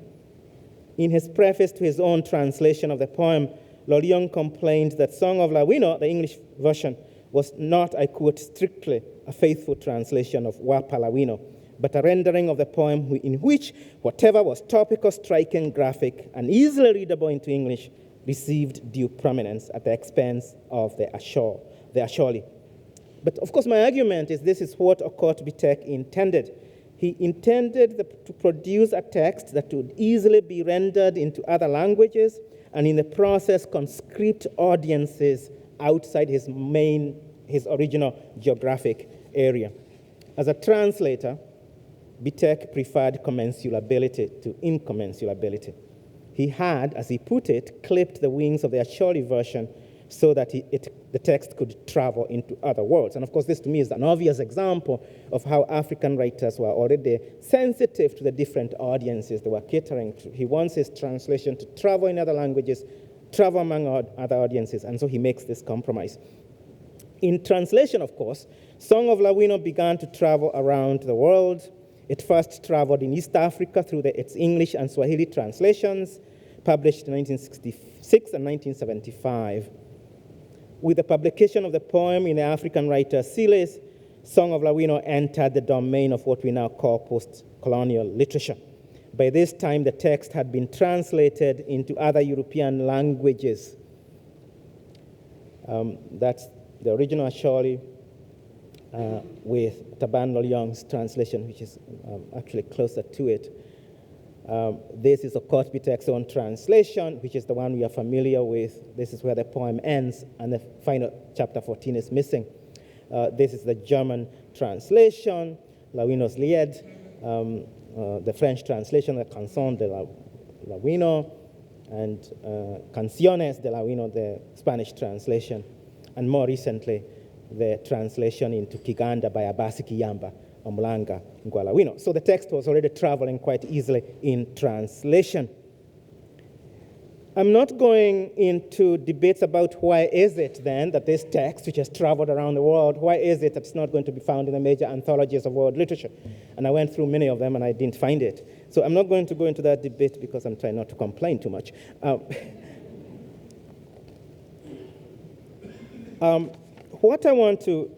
In his preface to his own translation of the poem, Lolion complained that Song of Lawino, the English version, was not, I quote, strictly a faithful translation of Wapa Lawino, but a rendering of the poem in which whatever was topical, striking, graphic, and easily readable into English received due prominence at the expense of the Asholi. But of course, my argument is this is what Okot-Bitek intended. He intended to produce a text that would easily be rendered into other languages, and in the process conscript audiences outside his original geographic area. As a translator, Bitek preferred commensurability to incommensurability. He had, as he put it, clipped the wings of the Asholi version so that it the text could travel into other worlds. And of course, this to me is an obvious example of how African writers were already sensitive to the different audiences they were catering to. He wants his translation to travel in other languages, travel among other audiences, and so he makes this compromise. In translation, of course, Song of Lawino began to travel around the world. It first traveled in East Africa through its English and Swahili translations, published in 1966 and 1975. With the publication of the poem in the African Writers Series, Song of Lawino entered the domain of what we now call post-colonial literature. By this time, the text had been translated into other European languages. That's the original Asholi with Tabandol Young's translation, which is actually closer to it. This is Okot-Bitek's own translation, which is the one we are familiar with. This is where the poem ends, and the final chapter 14 is missing. This is the German translation, Lawino's Lied, the French translation, the Canción de Lawino, and Canciones de Lawino, the Spanish translation, and more recently, the translation into Kiganda by Abasi Kiyamba, Omlanga Ngwalawino. So the text was already traveling quite easily in translation. I'm not going into debates about why is it then that this text, which has traveled around the world, why is it that it's not going to be found in the major anthologies of world literature? And I went through many of them and I didn't find it. So I'm not going to go into that debate because I'm trying not to complain too much. What I want to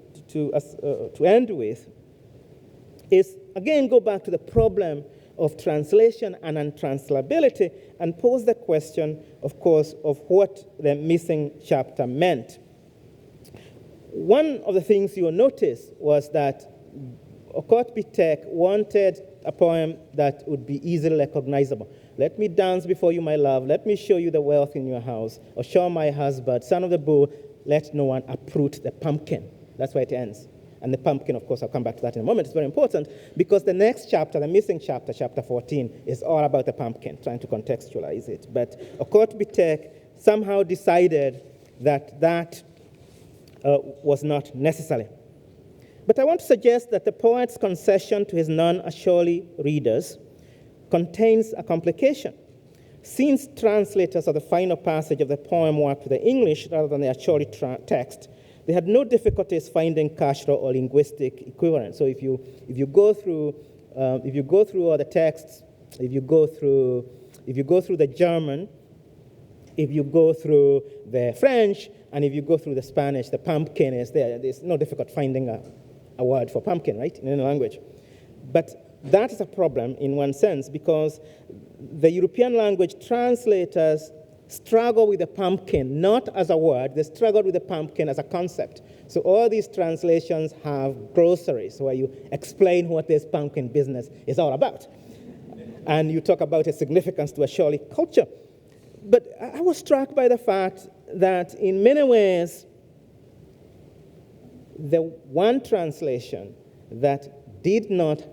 end with is, again, go back to the problem of translation and untranslatability and pose the question, of course, of what the missing chapter meant. One of the things you'll notice was that Okot-Bitek wanted a poem that would be easily recognizable. Let me dance before you, my love. Let me show you the wealth in your house. Or show my husband, son of the bull, let no one uproot the pumpkin. That's where it ends. And the pumpkin, of course, I'll come back to that in a moment. It's very important because the next chapter, the missing chapter, chapter 14, is all about the pumpkin, trying to contextualize it. But Okot-Bitek somehow decided that that was not necessary. But I want to suggest that the poet's concession to his non-Asholi readers contains a complication. Since translators of the final passage of the poem worked with the English rather than the Asholi text, they had no difficulties finding cultural or linguistic equivalent. So if you go through all the texts, if you go through the German, if you go through the French, and if you go through the Spanish, the pumpkin is there. There's no difficult finding a word for pumpkin, right, in any language. But that is a problem in one sense because the European language translators struggle with the pumpkin, not as a word. They struggled with the pumpkin as a concept. So all these translations have glossaries where you explain what this pumpkin business is all about. And you talk about its significance to Asholi culture. But I was struck by the fact that in many ways, the one translation that did not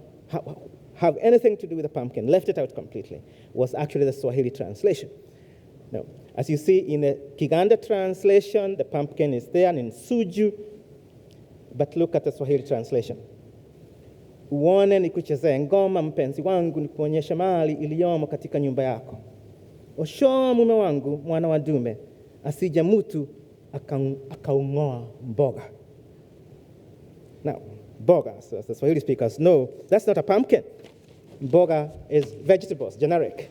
have anything to do with the pumpkin, left it out completely, was actually the Swahili translation. Now, as you see in the Kiganda translation, the pumpkin is there and in Suju, but look at the Swahili translation. Uone nikuchezee ngoma mpenzi wangu nikuonyeshe mali iliyomo katika nyumba yako. Osho mume wangu mwana wa dume asije mtu akaung'oa mboga. Now, boga, so as the Swahili speakers know, that's not a pumpkin. Boga is vegetables, generic.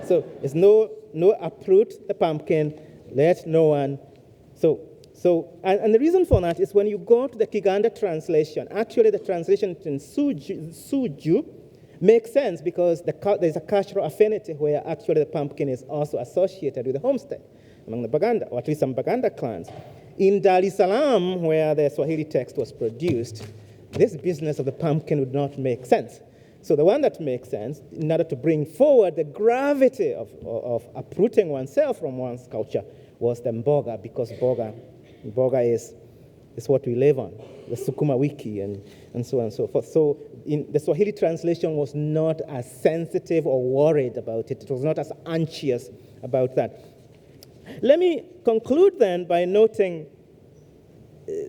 So it's no uproot the pumpkin, let no one. And the reason for that is when you go to the Kiganda translation, actually the translation in Suju makes sense because there's a cultural affinity where actually the pumpkin is also associated with the homestead among the Baganda, or at least some Baganda clans. In Dar es Salaam, where the Swahili text was produced, this business of the pumpkin would not make sense. So the one that makes sense, in order to bring forward the gravity of uprooting oneself from one's culture, was the mboga, because mboga is what we live on, the Sukuma wiki, and so on and so forth. So the Swahili translation was not as sensitive or worried about it. It was not as anxious about that. Let me conclude then by noting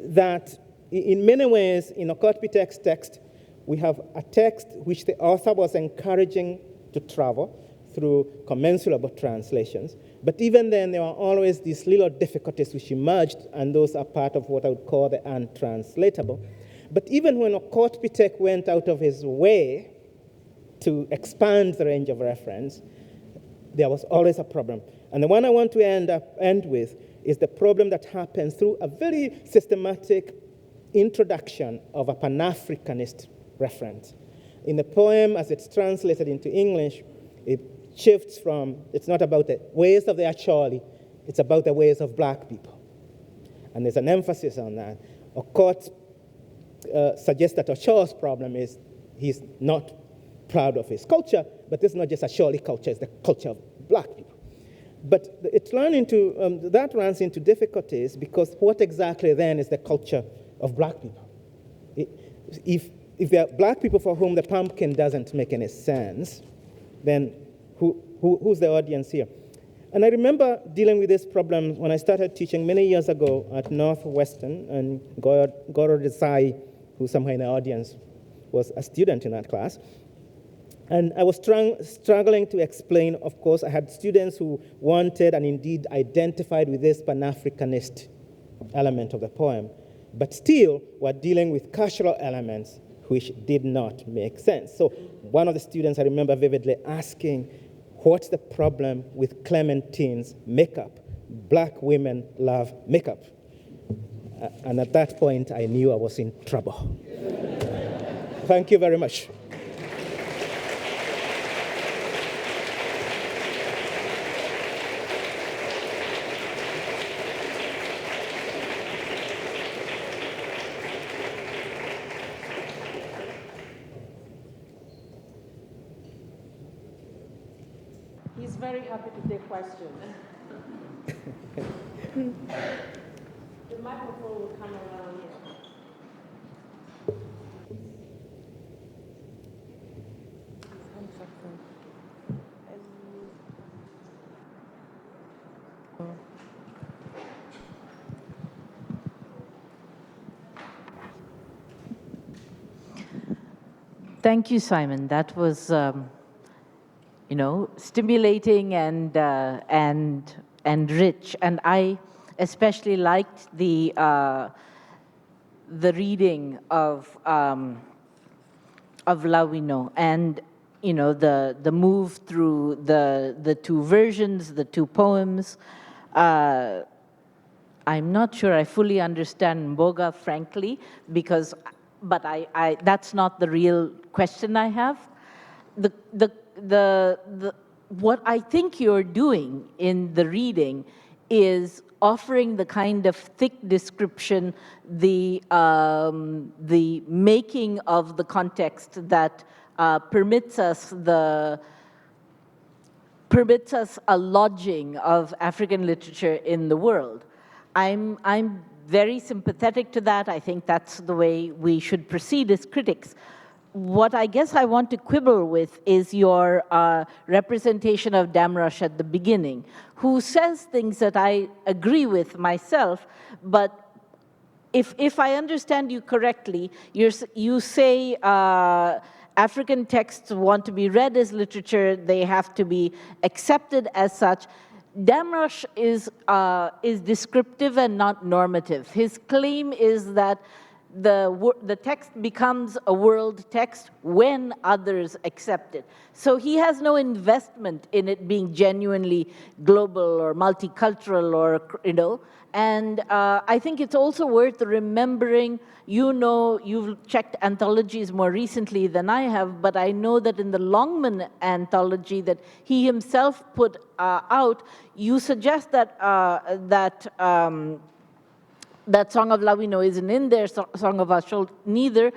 that in many ways, in Okot-Pitek's text, we have a text which the author was encouraging to travel through commensurable translations. But even then, there are always these little difficulties which emerged, and those are part of what I would call the untranslatable. But even when Okot-Pitek went out of his way to expand the range of reference, there was always a problem. And the one I want to end with is the problem that happens through a very systematic introduction of a Pan-Africanist reference. In the poem, as it's translated into English, it shifts from, it's not about the ways of the Acholi, it's about the ways of black people. And there's an emphasis on that. Okot suggests that Ochoa's problem is he's not proud of his culture, but this is not just Acholi culture, it's the culture of black people. But it that runs into difficulties because what exactly then is the culture of black people? If there are black people for whom the pumpkin doesn't make any sense, then who's the audience here? And I remember dealing with this problem when I started teaching many years ago at Northwestern, and Goro Desai, who's somewhere in the audience, was a student in that class. And I was struggling to explain, of course, I had students who wanted and indeed identified with this Pan-Africanist element of the poem, but still were dealing with cultural elements which did not make sense. So one of the students I remember vividly asking, what's the problem with Clementine's makeup? Black women love makeup. And at that point, I knew I was in trouble. Thank you very much. He's very happy to take questions. The microphone will come around here. Thank you, Simon. That was, stimulating and rich. And I especially liked the reading of Lawino, and the move through the two versions, the two poems. I'm not sure I fully understand Mboga, frankly, but I that's not the real question I have. What I think you're doing in the reading is offering the kind of thick description, the making of the context that permits us a lodging of African literature in the world. I'm very sympathetic to that. I think that's the way we should proceed as critics. What I guess I want to quibble with is your representation of Damrosch at the beginning, who says things that I agree with myself, but if I understand you correctly, you say African texts want to be read as literature, they have to be accepted as such. Damrosch is descriptive and not normative. His claim is that the text becomes a world text when others accept it. So he has no investment in it being genuinely global or multicultural or, and I think it's also worth remembering, you've checked anthologies more recently than I have, but I know that in the Longman anthology that he himself put out, you suggest that that Song of Lawino isn't in there, Song of Ashol neither,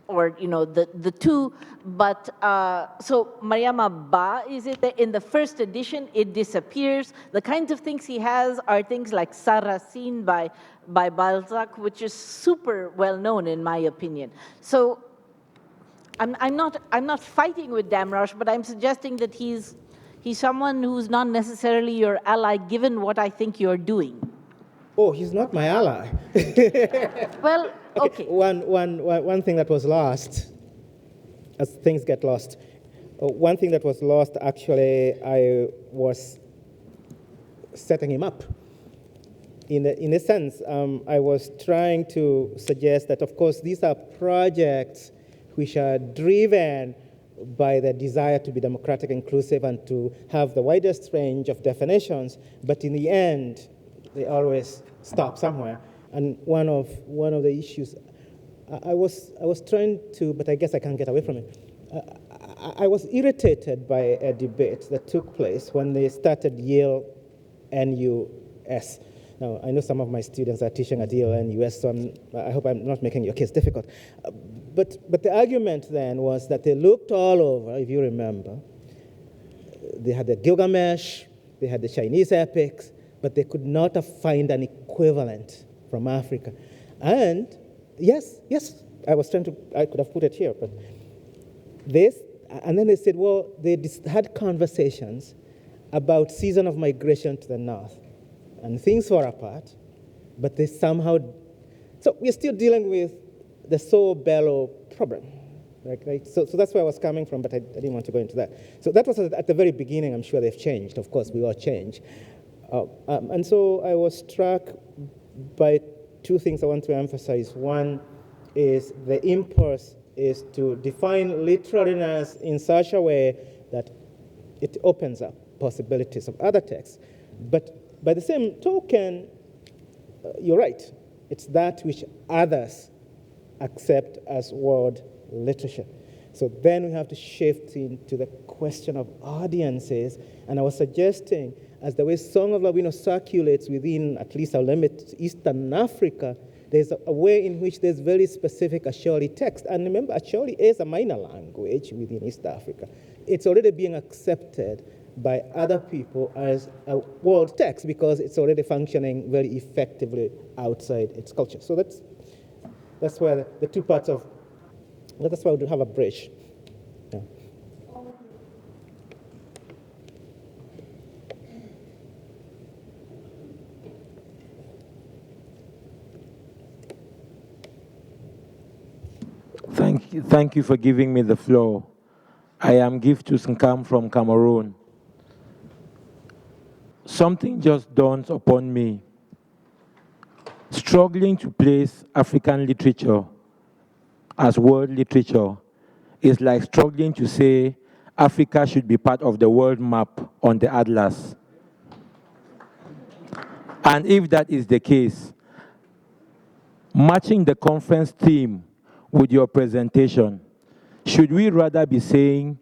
or the two. But so Mariama Ba is it in the first edition? It disappears. The kinds of things he has are things like Sarracine by Balzac, which is super well known in my opinion. I'm not fighting with Damrosch, but I'm suggesting that he's He's someone who's not necessarily your ally, given what I think you're doing. Oh, he's not my ally. Well, okay. One thing that was lost, as things get lost, one thing that was lost, actually, I was setting him up. In a sense, I was trying to suggest that, of course, these are projects which are driven by the desire to be democratic, inclusive, and to have the widest range of definitions, but in the end, they always stop somewhere. And one of the issues, I was trying to, but I guess I can't get away from it. I was irritated by a debate that took place when they started Yale NUS. Now, I know some of my students are teaching at Yale NUS, so I hope I'm not making your case difficult. But the argument then was that they looked all over, if you remember. They had the Gilgamesh, they had the Chinese epics, but they could not find an equivalent from Africa. And yes, I could have put it here, but and then they said, well, they had conversations about season of migration to the north. And things were apart, but they somehow, so we're still dealing with the so-bellow problem, right? So that's where I was coming from, but I didn't want to go into that. So that was at the very beginning. I'm sure they've changed. Of course, we all change. And so I was struck by two things I want to emphasize. One is the impulse is to define literalness in such a way that it opens up possibilities of other texts. But by the same token, you're right. It's that which others accept as world literature. So then we have to shift into the question of audiences. And I was suggesting, as the way Song of Lawino circulates within, at least I'll limit Eastern Africa, there's a way in which there's very specific Asholi text. And remember, Asholi is a minor language within East Africa. It's already being accepted by other people as a world text because it's already functioning very effectively outside its culture. So that's where the two parts of, that's why we do have a bridge. Yeah. Thank you for giving me the floor. I am Giftu Nkam from Cameroon. Something just dawns upon me. Struggling to place African literature as world literature is like struggling to say Africa should be part of the world map on the atlas. And if that is the case, matching the conference theme with your presentation, should we rather be saying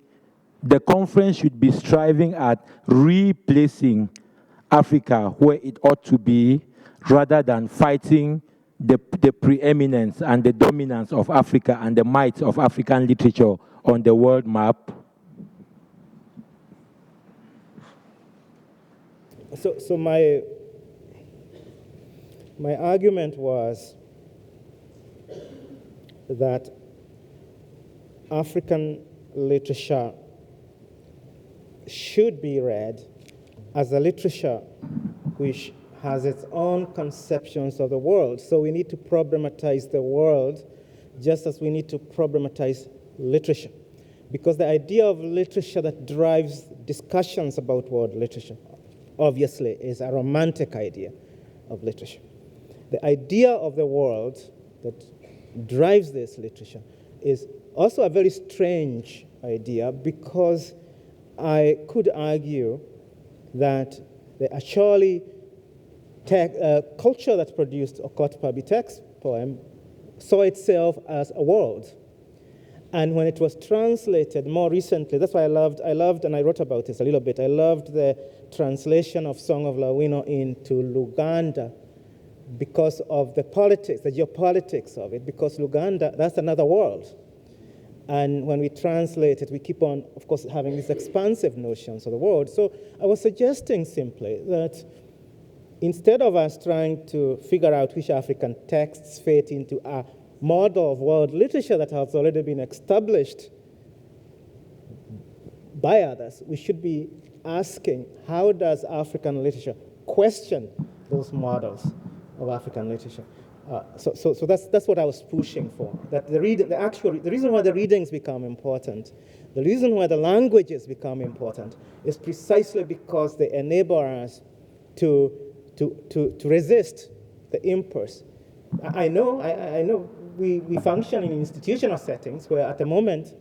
the conference should be striving at replacing Africa where it ought to be, rather than fighting the preeminence and the dominance of Africa and the might of African literature on the world map? So my argument was that African literature should be read as a literature which has its own conceptions of the world. So we need to problematize the world just as we need to problematize literature. Because the idea of literature that drives discussions about world literature, obviously, is a romantic idea of literature. The idea of the world that drives this literature is also a very strange idea, because I could argue that the Asholi culture that produced Okot-Pabi text poem saw itself as a world. And when it was translated more recently, that's why I loved, and I wrote about this a little bit, I loved the translation of Song of Lawino into Luganda because of the politics, the geopolitics of it, because Luganda, that's another world. And when we translate it, we keep on, of course, having these expansive notions of the world. So I was suggesting simply that instead of us trying to figure out which African texts fit into a model of world literature that has already been established by others, we should be asking, how does African literature question those models of African literature? So that's what I was pushing for. That the reason why the readings become important, the reason why the languages become important, is precisely because they enable us to resist the impulse. I know we function in institutional settings where at the moment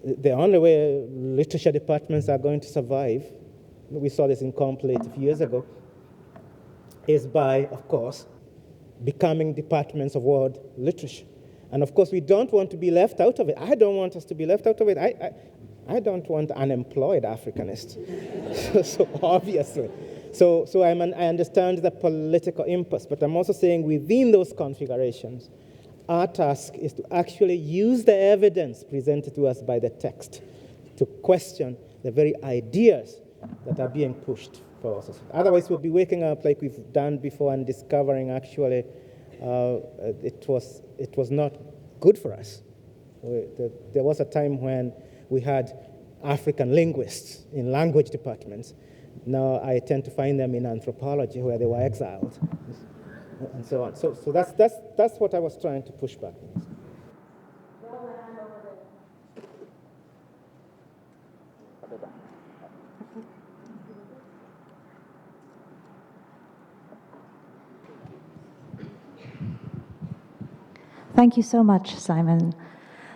the only way literature departments are going to survive, we saw this in Complete a few years ago, is by, of course, becoming departments of world literature. And of course, we don't want to be left out of it. I don't want us to be left out of it. I don't want unemployed Africanists, so obviously. So I understand the political impulse, but I'm also saying within those configurations, our task is to actually use the evidence presented to us by the text to question the very ideas that are being pushed for us. Otherwise, we'll be waking up like we've done before and discovering actually it was not good for us. There was a time when we had African linguists in language departments. Now I tend to find them in anthropology where they were exiled, and so on. So that's what I was trying to push back against. Thank you so much, Simon.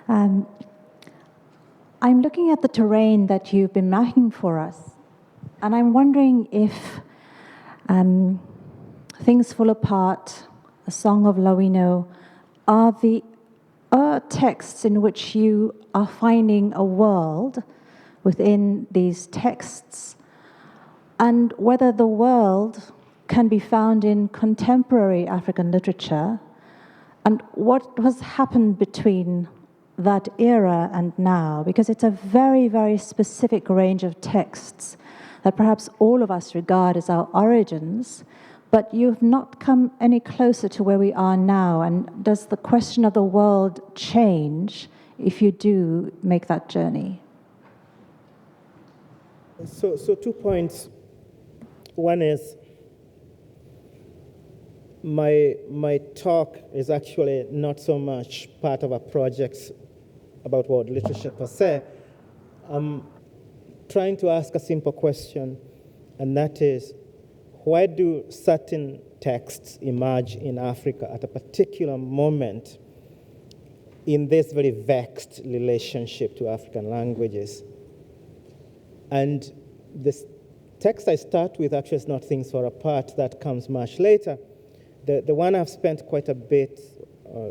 I'm looking at the terrain that you've been mapping for us, and I'm wondering if Things Fall Apart, A Song of Lawino, are the texts in which you are finding a world within these texts, and whether the world can be found in contemporary African literature, and what has happened between that era and now, because it's a very, very specific range of texts that perhaps all of us regard as our origins, but you've not come any closer to where we are now. And does the question of the world change if you do make that journey? So 2 points. One is, my talk is actually not so much part of a project about world literature per se. I'm trying to ask a simple question, and that is, why do certain texts emerge in Africa at a particular moment in this very vexed relationship to African languages? And this text I start with actually is not Things Fall Apart. That comes much later. The one I've spent quite a bit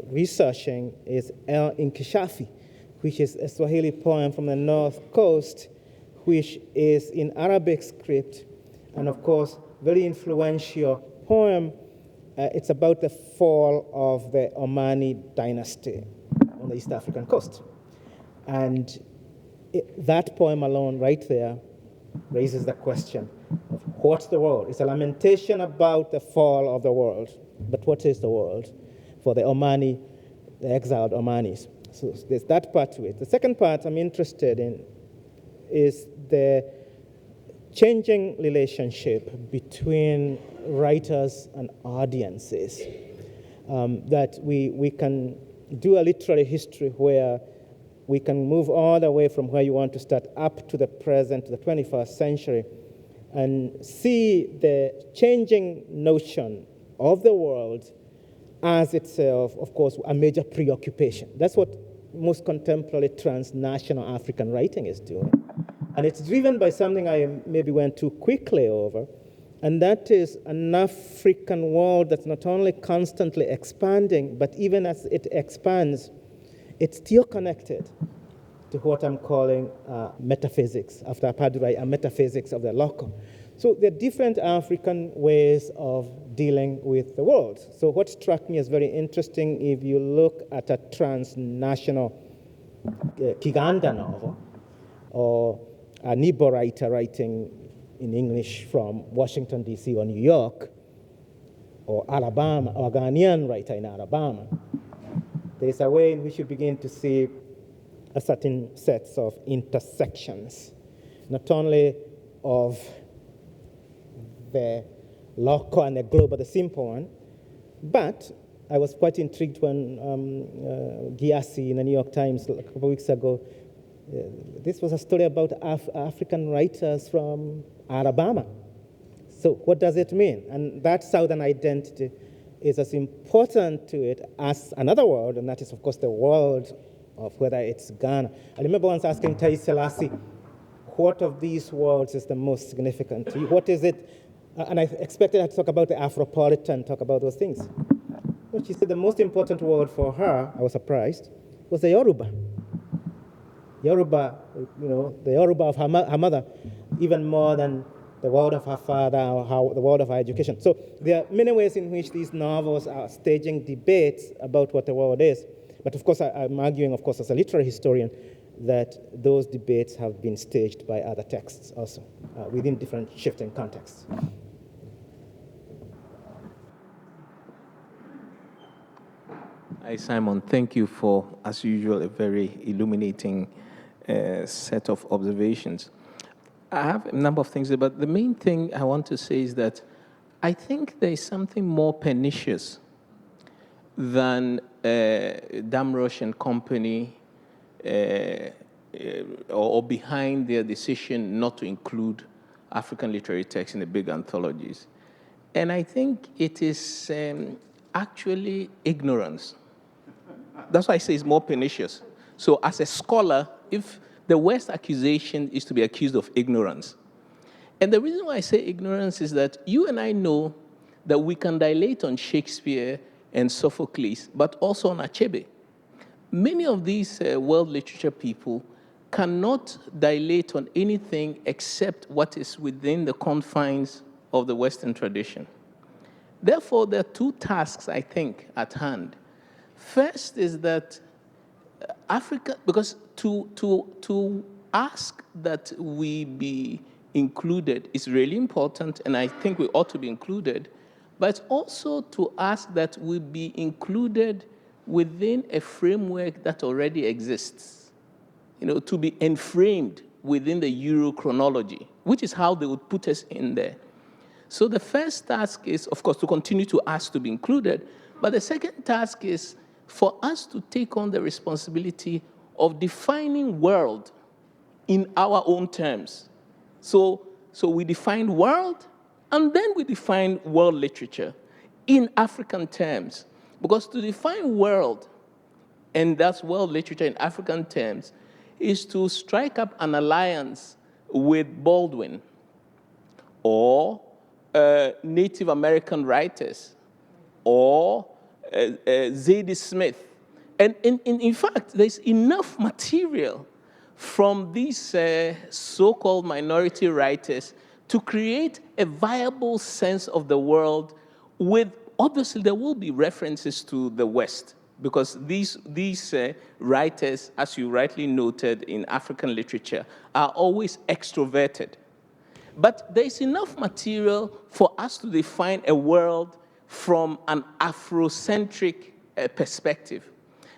researching is El Inkishafi, which is a Swahili poem from the North Coast, which is in Arabic script, and of course, very influential poem. It's about the fall of the Omani dynasty on the East African coast. And that poem alone right there raises the question of what's the world? It's a lamentation about the fall of the world, but what is the world for the Omani, the exiled Omanis? So there's that part to it. The second part I'm interested in is the changing relationship between writers and audiences. That we can do a literary history where we can move all the way from where you want to start up to the present, to the 21st century, and see the changing notion of the world as itself, of course, a major preoccupation. That's what most contemporary transnational African writing is doing. And it's driven by something I maybe went too quickly over, and that is an African world that's not only constantly expanding, but even as it expands, it's still connected to what I'm calling metaphysics, after Padurai, a metaphysics of the local. So there are different African ways of dealing with the world. So what struck me as very interesting, if you look at a transnational Kiganda novel, or an Igbo writer writing in English from Washington, D.C. or New York, or Alabama, or a Ghanaian writer in Alabama, there's a way in which you begin to see a certain sets of intersections. not only of the local and the global, the simple one, but I was quite intrigued when Giassi in the New York Times a couple of weeks ago, this was a story about African writers from Alabama. So what does it mean? And that Southern identity is as important to it as another world, and that is, of course, the world of whether it's Ghana. I remember once asking Tai Selassie, what of these worlds is the most significant to you? What is it? And I expected her to talk about the Afropolitan, talk about those things. But she said the most important word for her, I was surprised, was the Yoruba. Yoruba, the Yoruba of her mother, even more than the world of her father or the world of her education. So there are many ways in which these novels are staging debates about what the world is. But of course, I'm arguing, of course, as a literary historian, that those debates have been staged by other texts also, within different shifting contexts. Hi, Simon. Thank you for, as usual, a very illuminating set of observations. I have a number of things, but the main thing I want to say is that I think there is something more pernicious than Damrosch and company or behind their decision not to include African literary texts in the big anthologies. And I think it is actually ignorance. That's why I say it's more pernicious. So as a scholar, if the worst accusation is to be accused of ignorance. And the reason why I say ignorance is that you and I know that we can dilate on Shakespeare and Sophocles, but also on Achebe. Many of these world literature people cannot dilate on anything except what is within the confines of the Western tradition. Therefore, there are two tasks, I think, at hand. First is that Africa, because to ask that we be included is really important, and I think we ought to be included, but also to ask that we be included within a framework that already exists, to be enframed within the Euro chronology, which is how they would put us in there. So the first task is, of course, to continue to ask to be included, but the second task is for us to take on the responsibility of defining world in our own terms. So we define world, and then we define world literature in African terms. Because to define world, and that's world literature in African terms, is to strike up an alliance with Baldwin or Native American writers or Zadie Smith. And in fact, there's enough material from these so-called minority writers to create a viable sense of the world with, obviously, there will be references to the West, because these writers, as you rightly noted in African literature, are always extroverted. But there's enough material for us to define a world from an Afrocentric perspective.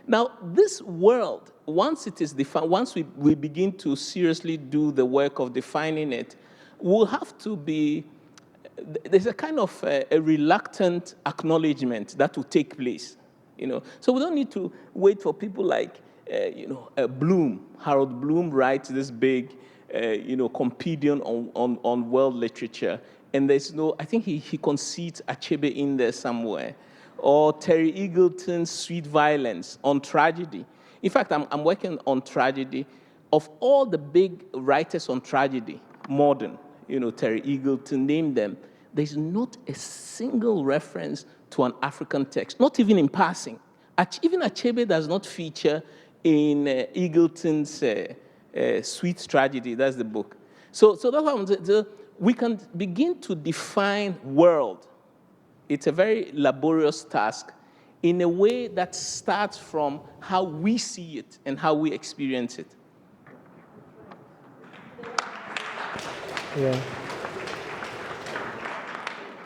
Now, this world, once it is defined, once we begin to seriously do the work of defining it, will have to be, there's a kind of a reluctant acknowledgement that will take place. So we don't need to wait for people like, Bloom. Harold Bloom writes this big, compendium on world literature, and there's no, I think he concedes Achebe in there somewhere, or Terry Eagleton's Sweet Violence on tragedy. In fact, I'm working on tragedy. Of all the big writers on tragedy, modern, Terry Eagleton, name them, there's not a single reference to an African text, not even in passing. Even Achebe does not feature in Eagleton's Sweet Tragedy, that's the book. So that's what I'm saying. We can begin to define world. It's a very laborious task in a way that starts from how we see it and how we experience it. Yeah.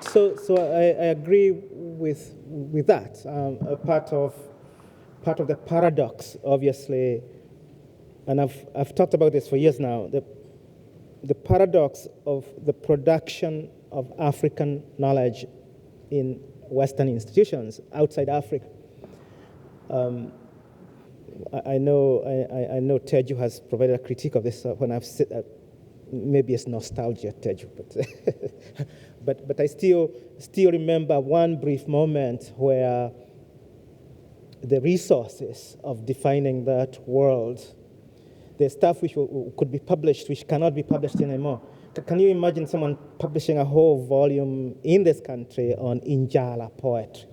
So I agree with that. A part of the paradox, obviously, and I've talked about this for years now. the paradox of the production of African knowledge in Western institutions outside Africa. I know Teju has provided a critique of this when I've said, maybe it's nostalgia, Teju, but I still remember one brief moment where the resources of defining that world, the stuff which could be published, which cannot be published anymore. Can you imagine someone publishing a whole volume in this country on Injala poetry,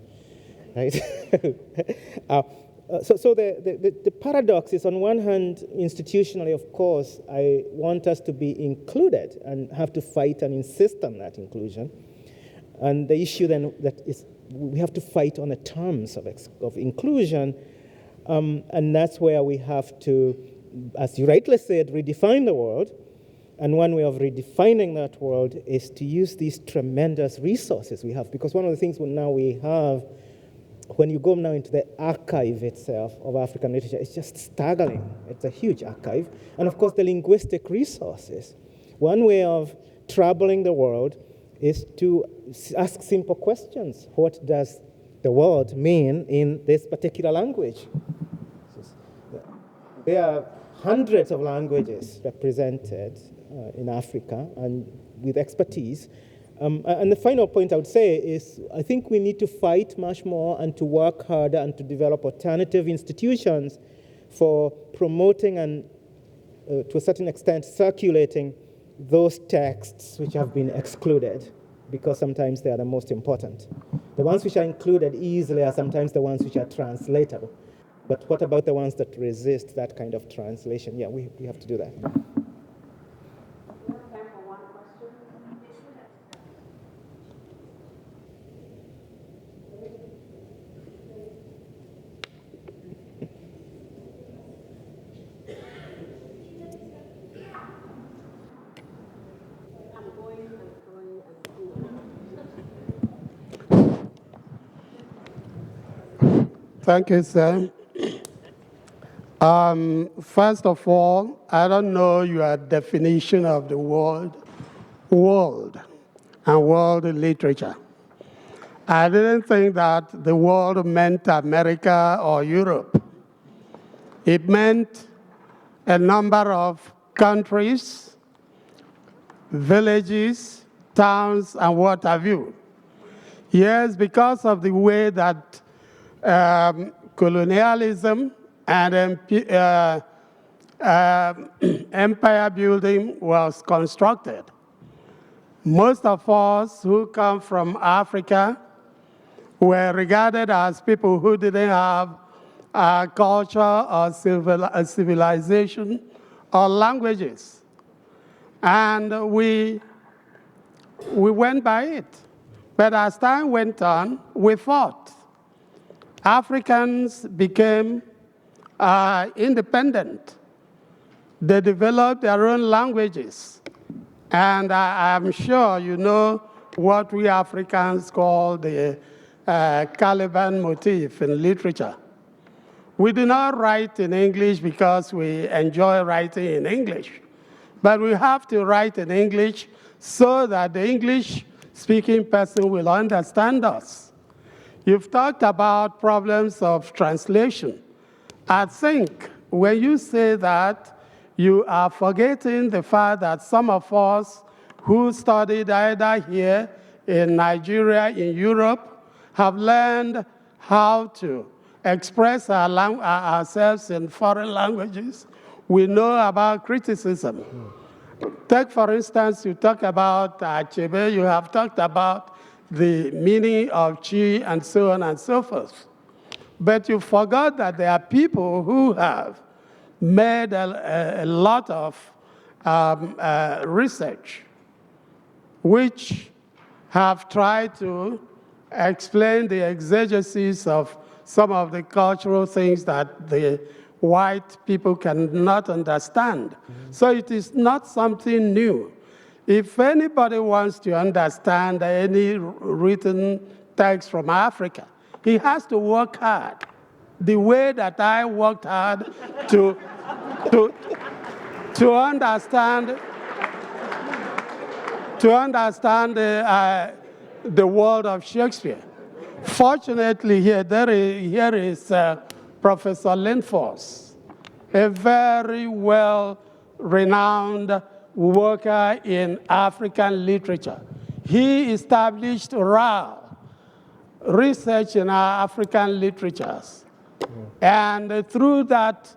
right? So the paradox is, on one hand, institutionally, of course, I want us to be included and have to fight and insist on that inclusion. And the issue then that is, we have to fight on the terms of inclusion, and that's where we have to, as you rightly said, redefine the world. And one way of redefining that world is to use these tremendous resources we have. Because one of the things now we have, when you go now into the archive itself of African literature, it's just staggering. It's a huge archive. And of course, the linguistic resources. One way of traveling the world is to ask simple questions. What does the world mean in this particular language? There are hundreds of languages represented in Africa and with expertise. And the final point I would say is, I think we need to fight much more and to work harder and to develop alternative institutions for promoting and, to a certain extent, circulating those texts which have been excluded, because sometimes they are the most important. The ones which are included easily are sometimes the ones which are translatable. But what about the ones that resist that kind of translation? Yeah, we have to do that. Thank you, sir. First of all, I don't know your definition of the word world and world literature. I didn't think that the world meant America or Europe. It meant a number of countries, villages, towns, and what have you. Yes, because of the way that colonialism and empire building was constructed. Most of us who come from Africa were regarded as people who didn't have a culture or civilization or languages. And we went by it. But as time went on, we fought. Africans became independent. They developed their own languages. And I'm sure you know what we Africans call the Caliban motif in literature. We do not write in English because we enjoy writing in English, but we have to write in English so that the English-speaking person will understand us. You've talked about problems of translation. I think when you say that, you are forgetting the fact that some of us who studied either here in Nigeria, in Europe, have learned how to express ourselves in foreign languages. We know about criticism. Take, for instance, you talk about Achebe, you have talked about the meaning of chi and so on and so forth. But you forgot that there are people who have made a lot of research which have tried to explain the exegesis of some of the cultural things that the white people cannot understand. Mm-hmm. So it is not something new. If anybody wants to understand any written text from Africa, he has to work hard. The way that I worked hard to understand to understand the world of Shakespeare. Fortunately, here is Professor Nfah, a very well-renowned worker in African literature. He established RAL, Research in Our African Literatures. And through that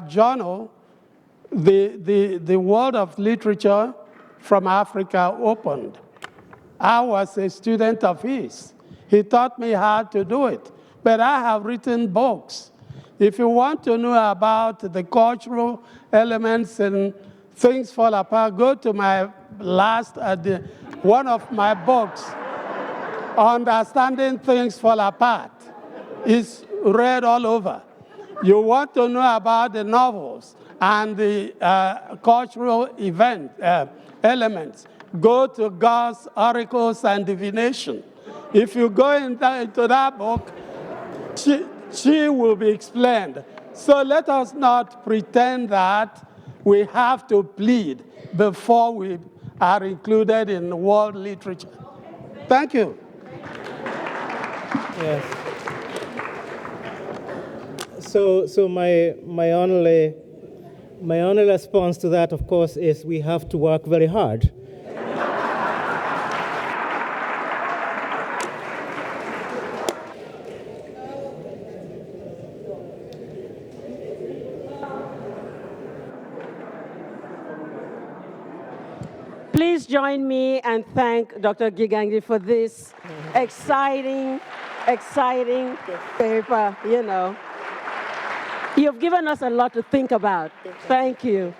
journal, the world of literature from Africa opened. I was a student of his. He taught me how to do it. But I have written books. If you want to know about the cultural elements and things fall apart, go to my one of my books, Understanding Things Fall Apart. It's read all over. You want to know about the novels and the cultural elements, go to God's Oracles and Divination. If you go into that book, she will be explained. So let us not pretend that we have to plead before we are included in world literature. Thank you. Yes. So my only response to that, of course, is we have to work very hard. Please join me and thank Dr. Gikandi for this exciting paper, you know. You've given us a lot to think about. Thank you.